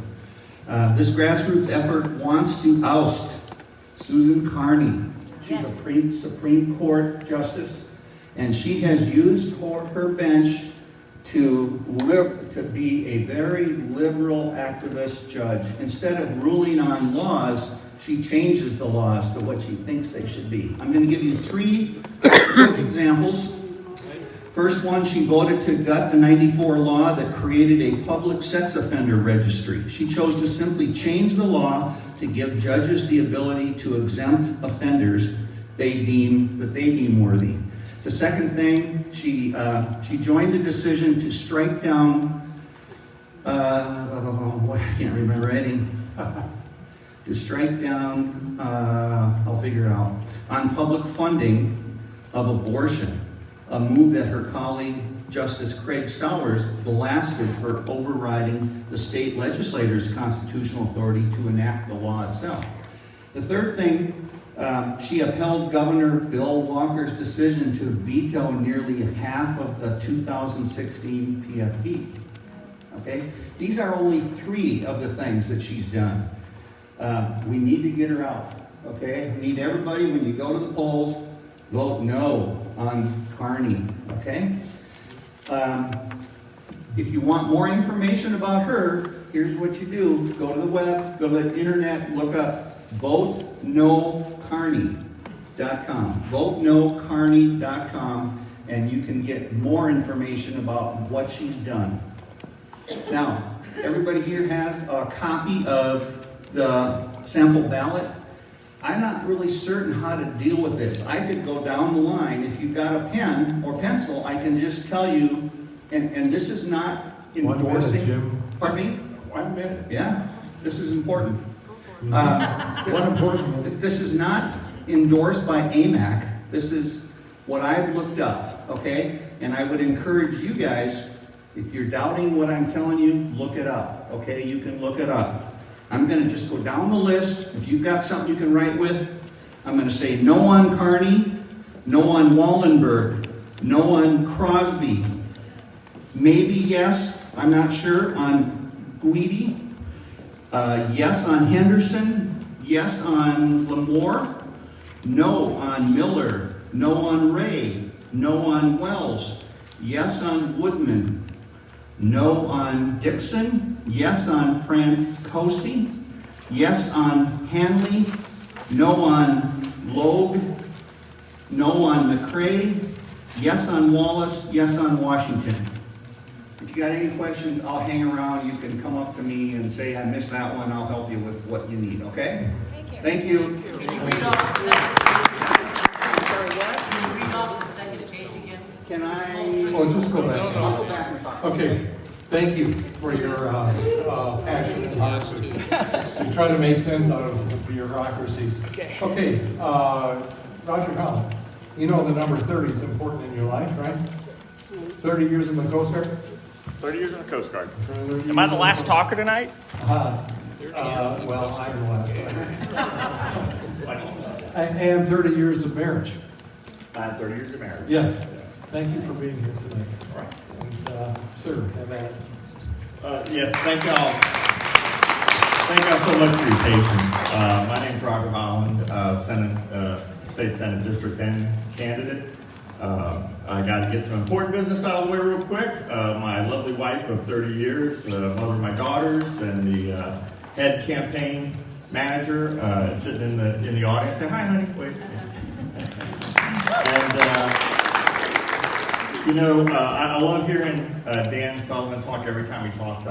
This grassroots effort wants to oust Susan Carney. She's a Supreme Court justice, and she has used her bench to be a very liberal activist judge. Instead of ruling on laws, she changes the laws to what she thinks they should be. I'm going to give you 3 quick examples. First one, she voted to gut the '94 law that created a public sex offender registry. She chose to simply change the law to give judges the ability to exempt offenders they deem worthy. The second thing, she joined the decision to strike down, I can't remember any, to strike down, I'll figure it out, on public funding of abortion, a move that her colleague, Justice Craig Stowers, blasted for overriding the state legislator's constitutional authority to enact the law itself. The third thing, she upheld Governor Bill Walker's decision to veto nearly half of the 2016 PFD. Okay? These are only 3 of the things that she's done. We need to get her out. Okay? We need everybody, when you go to the polls, vote no on Carney. Okay? If you want more information about her, here's what you do. Go to the web, go to the internet, look up VoteNoCarney.com. VoteNoCarney.com, and you can get more information about what she's done. Now, everybody here has a copy of the sample ballot. I'm not really certain how to deal with this. I could go down the line. If you've got a pen or pencil, I can just tell you, and this is not endorsing. 1 minute, Jim. Pardon me? 1 minute. Yeah, this is important. One important. This is not endorsed by AMAC. This is what I've looked up, okay? And I would encourage you guys, if you're doubting what I'm telling you, look it up, okay? You can look it up. I'm going to just go down the list. If you've got something you can write with, I'm going to say no on Carney, no on Wallenberg, no on Crosby, maybe yes, I'm not sure, on Guidi, yes on Henderson, yes on Lamore, no on Miller, no on Ray, no on Wells, yes on Woodman, no on Dixon, yes on Francosi, yes on Hanley, no on Logue, no on McCrae, yes on Wallace, yes on Washington. If you got any questions, I'll hang around. You can come up to me and say, I missed that one. I'll help you with what you need, okay? Thank you. Thank you. Can you read off the second page again? Can I? Oh, just go back. I'll go back and talk. Okay, thank you for your passion and honesty. You try to make sense out of bureaucracies. Okay, Roger Holland, you know the number 30 is important in your life, right? 30 years in the Coast Guard? 30 years in the Coast Guard. Am I the last talker tonight? Well, I'm the last one. And 30 years of marriage. 30 years of marriage. Yes. Thank you for being here today. All right. And, sir, have at it. Yeah, thank y'all. Thank y'all so much for your patience. My name's Roger Holland, State Senate District N candidate. I got to get some important business out of the way real quick. My lovely wife of 30 years, mother of my daughters, and the head campaign manager sitting in the audience. Say hi, honey. Wait. And I love hearing Dan Sullivan talk. Every time he talks,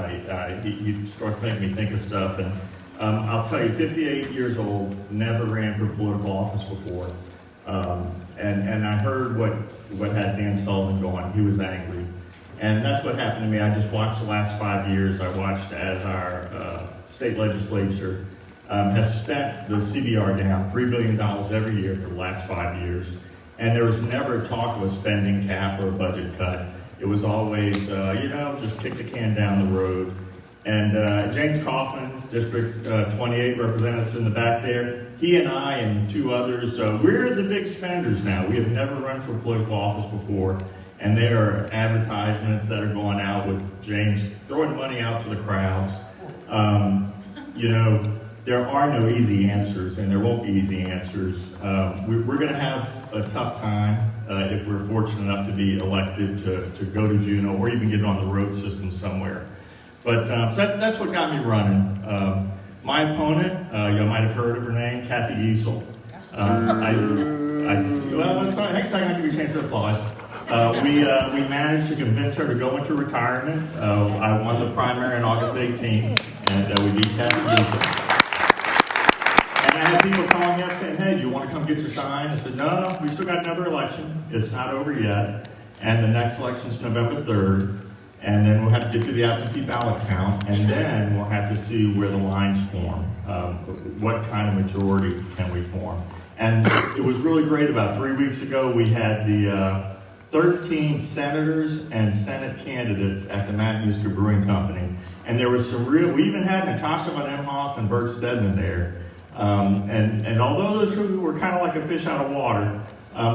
he starts making me think of stuff. And I'll tell you, 58 years old, never ran for political office before. And I heard what had Dan Sullivan going. He was angry. And that's what happened to me. I just watched the last 5 years. I watched as our state legislature has spent the CBR down $3 billion every year for the last 5 years. And there was never talk of a spending cap or a budget cut. It was always, just kick the can down the road. And James Kaufman, District 28 representatives in the back there, he and I and two others, we're the big spenders now. We have never run for political office before. And there are advertisements that are going out with James throwing money out to the crowds. There are no easy answers, and there won't be easy answers. We're going to have a tough time if we're fortunate enough to be elected to go to Juneau or even get on the road system somewhere. But so that's what got me running. My opponent, you might have heard of her name, Kathy Giesel. Thanks, I'm going to give you a chance to applause. We managed to convince her to go into retirement. I won the primary on August 18th, and we beat Kathy Giesel. And I had people calling me up saying, hey, do you want to come get your sign? I said, no, we still got another election. It's not over yet. And the next election is November 3rd. And then we'll have to get through the absentee ballot count. And then we'll have to see where the lines form. What kind of majority can we form? And it was really great. About 3 weeks ago, we had the 13 senators and Senate candidates at the Matanuska Brewing Company. And there was some we even had Natasha von Emhoff and Bert Stedman there. And although those two were kind of like a fish out of water,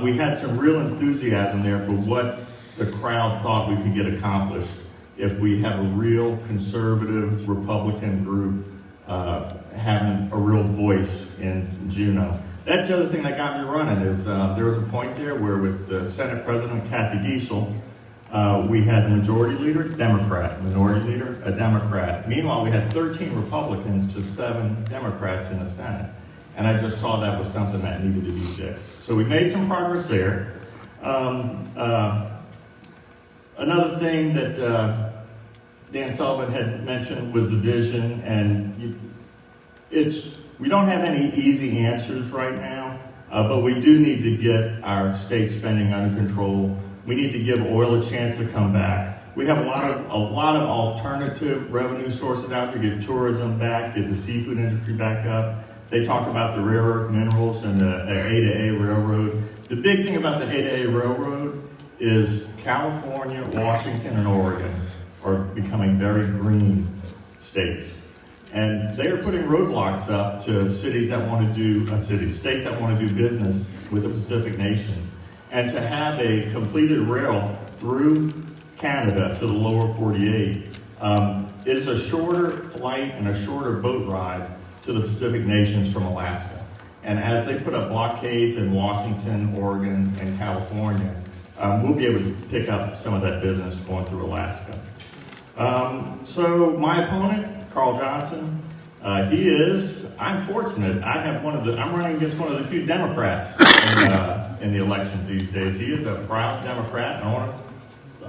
we had some real enthusiasm there for what the crowd thought we could get accomplished if we have a real conservative Republican group having a real voice in Juneau. That's the other thing that got me running is there was a point there where with the Senate President Kathy Giesel, we had the majority leader, Democrat, minority leader, a Democrat. Meanwhile, we had 13 Republicans to 7 Democrats in the Senate. And I just saw that was something that needed to be fixed. So we made some progress there. Another thing that Dan Sullivan had mentioned was the vision, and We don't have any easy answers right now, but we do need to get our state spending under control. We need to give oil a chance to come back. We have a lot of alternative revenue sources out there. Get tourism back, get the seafood industry back up. They talked about the rare earth minerals and the A-to-A railroad. The big thing about the A-to-A railroad is California, Washington, and Oregon are becoming very green states. And they are putting roadblocks up to cities that want to do, states that want to do business with the Pacific nations. And to have a completed rail through Canada to the lower 48 is a shorter flight and a shorter boat ride to the Pacific nations from Alaska. And as they put up blockades in Washington, Oregon, and California, we'll be able to pick up some of that business going through Alaska. So my opponent, Carl Johnson, I'm fortunate, I'm running against one of the few Democrats in the elections these days. He is a proud Democrat, and I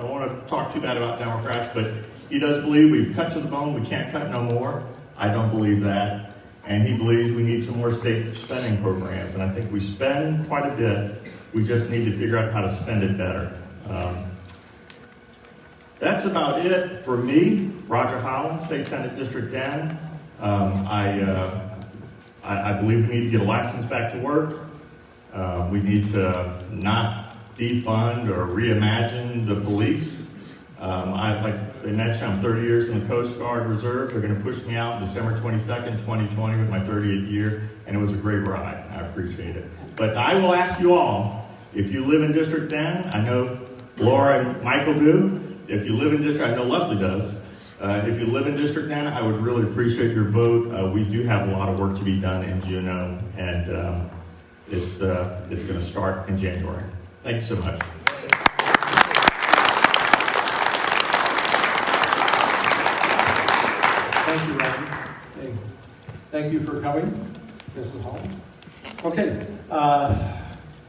don't want to talk too bad about Democrats, but he does believe we've cut to the bone, we can't cut no more. I don't believe that. And he believes we need some more state spending programs. And I think we spend quite a bit. We just need to figure out how to spend it better. That's about it for me, Roger Holland, State Senate District 10. I believe we need to get elections back to work. We need to not defund or reimagine the police. Like they mentioned, I'm 30 years in the Coast Guard Reserve. They're going to push me out December 22nd, 2020 with my 30th year, and it was a great ride. I appreciate it. But I will ask you all, if you live in District 10, I know Laura and Michael do. If you live in District, I know Leslie does. If you live in District 10, I would really appreciate your vote. We do have a lot of work to be done in Juneau, and it's going to start in January. Thank you so much. Thank you, Ryan. Hey, thank you for coming, Mrs. Holland. Okay,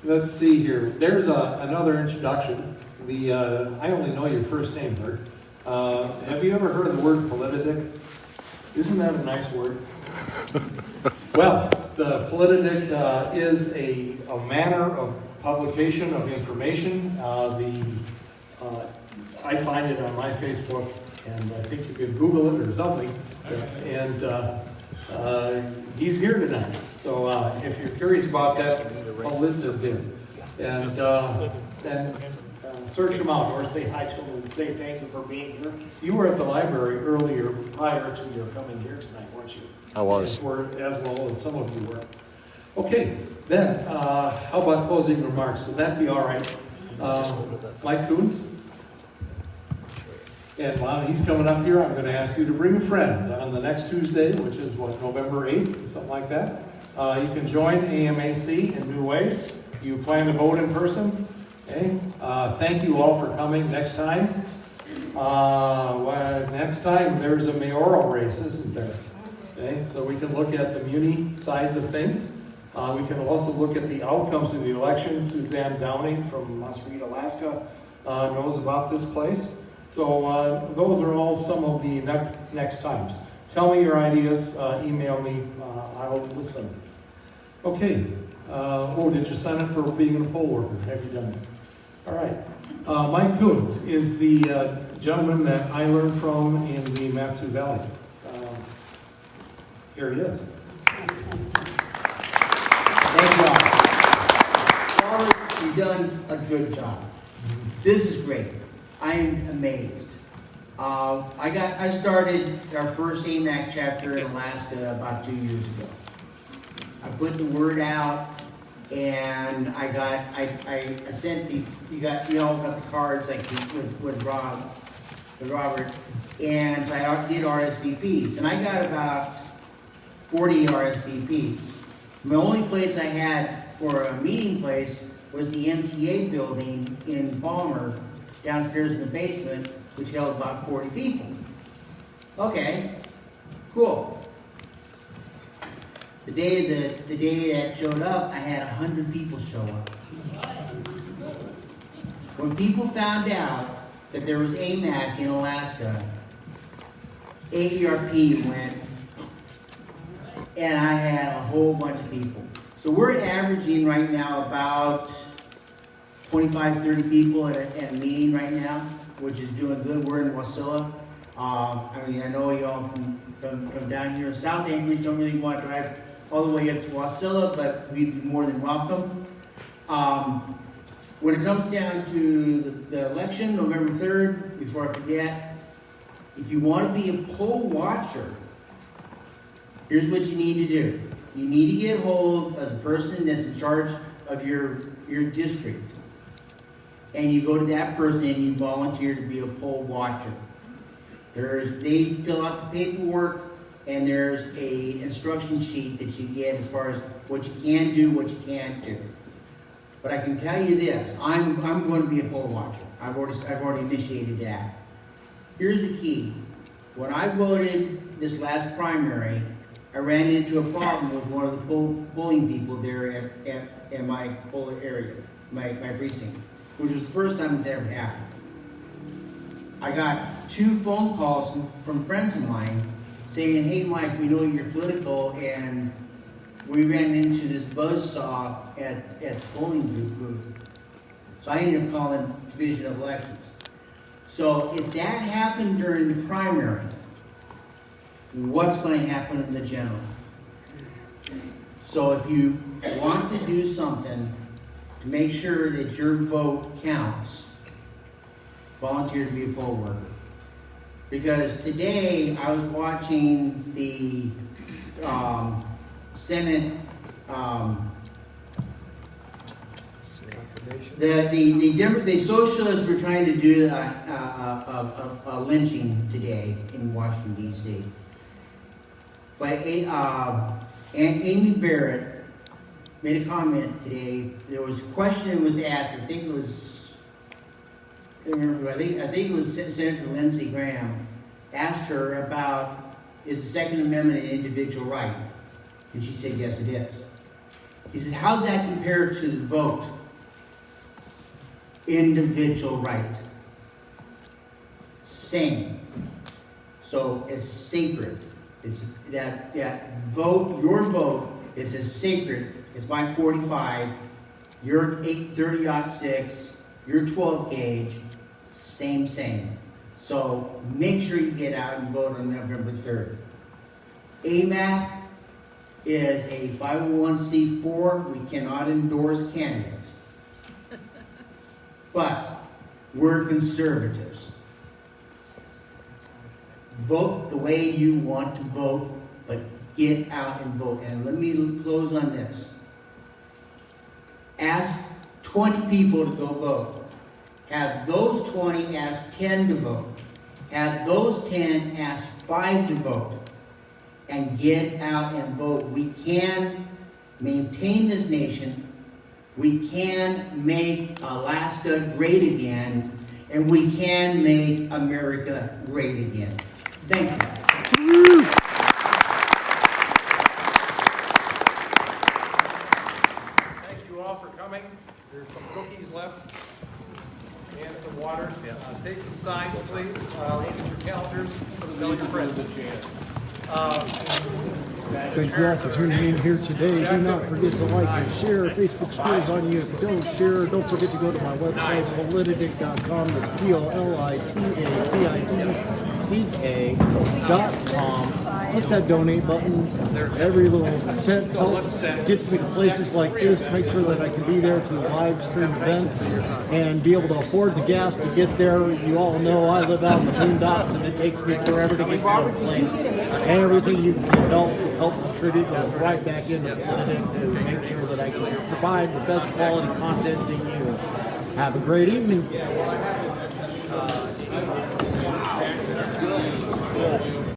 let's see here. There's another introduction. I only know your first name, Bert. Have you ever heard of the word politic? Isn't that a nice word? Well, the politic is a manner of publication of information. I find it on my Facebook, and I think you can Google it or something. And he's here tonight. So if you're curious about that, I'll list it there. And search him out or say hi to him and say thank you for being here. You were at the library earlier prior to your coming here tonight, weren't you? I was. As well as some of you were. Okay, then, how about closing remarks? Would that be all right? Mike Coons? And while he's coming up here, I'm going to ask you to bring a friend on the next Tuesday, which is November 8th, something like that. You can join AMAC in New Ways. You plan to vote in person. Okay. Thank you all for coming. Next time, there's a mayoral race, isn't there? Okay, so we can look at the muni sides of things. We can also look at the outcomes of the election. Suzanne Downing from Muskegon, Alaska, knows about this place. So those are all some of the next times. Tell me your ideas. Email me. I'll listen. Okay. Did you sign up for being a poll worker? Have you done that? All right. Mike Coons is the gentleman that I learned from in the Matsu Valley. Here he is. Thank you. Robert, you've done a good job. This is great. I am amazed. I started our first AMAC chapter in Alaska about 2 years ago. I put the word out, and I sent got the cards like with Robert, and I did RSVPs, and I got about 40 RSVPs. The only place I had for a meeting place was the MTA building in Palmer, downstairs in the basement, which held about 40 people. Okay, cool. The day that showed up, I had 100 people show up. When people found out that there was AMAC in Alaska, AERP went and I had a whole bunch of people. So we're averaging right now about 25, 30 people at a meeting right now, which is doing good. We're in Wasilla. I mean, I know y'all from down here in South Anchorage don't really want to drive all the way up to Wasilla, but we'd be more than welcome. When it comes down to the election, November 3rd, before I forget, if you want to be a poll watcher, here's what you need to do. You need to get hold of the person that's in charge of your district. And you go to that person and you volunteer to be a poll watcher. They fill out the paperwork, and there's a instruction sheet that you get as far as what you can do, what you can't do. But I can tell you this, I'm going to be a poll watcher. I've already initiated that. Here's the key. When I voted this last primary, I ran into a problem with one of the polling people there at my poll area, my precinct, which was the first time it's ever happened. I got 2 phone calls from friends of mine saying, "Hey Mike, we know you're political, and we ran into this buzzsaw at the polling booth." So I ended up calling Division of Elections. So if that happened during the primary, what's going to happen in the general? So if you want to do something to make sure that your vote counts, volunteer to be a poll worker. Because today I was watching the Senate, the socialists were trying to do a lynching today in Washington, D.C. But Amy Barrett made a comment today. There was a question that was asked, I think it was Senator Lindsey Graham asked her about, is the Second Amendment an individual right? And she said, yes, it is. He said, how does that compare to the vote? Individual right. Same. So it's sacred. It's that vote, your vote is as sacred as my 45, your 830-06, your 12 gauge, same. So make sure you get out and vote on November 3rd. AMAC is a 501c4. We cannot endorse candidates. But we're conservatives. Vote the way you want to vote, but get out and vote. And let me close on this. Ask 20 people to go vote. Have those 20 ask 10 to vote. Have those 10 ask 5 to vote. And get out and vote. We can maintain this nation. We can make Alaska great again. And we can make America great again. Thank you. Thank you all for coming. There's some cookies left and some water. Take some signs, please. Look at your calendars. Tell your friends. Thank you all for tuning in here today. Do not forget to like and share. Facebook scrolls on you if you don't share. Don't forget to go to my website, politidic.com. That's politidick.com. Click that donate button. Every little cent helps. Gets me to places like this. Make sure that I can be there to live stream events and be able to afford the gas to get there. You all know I live out in the boondocks and it takes me forever to get to some place. And everything you can help contribute goes right back into Politidic to make sure that I can provide the best quality content to you. Have a great evening.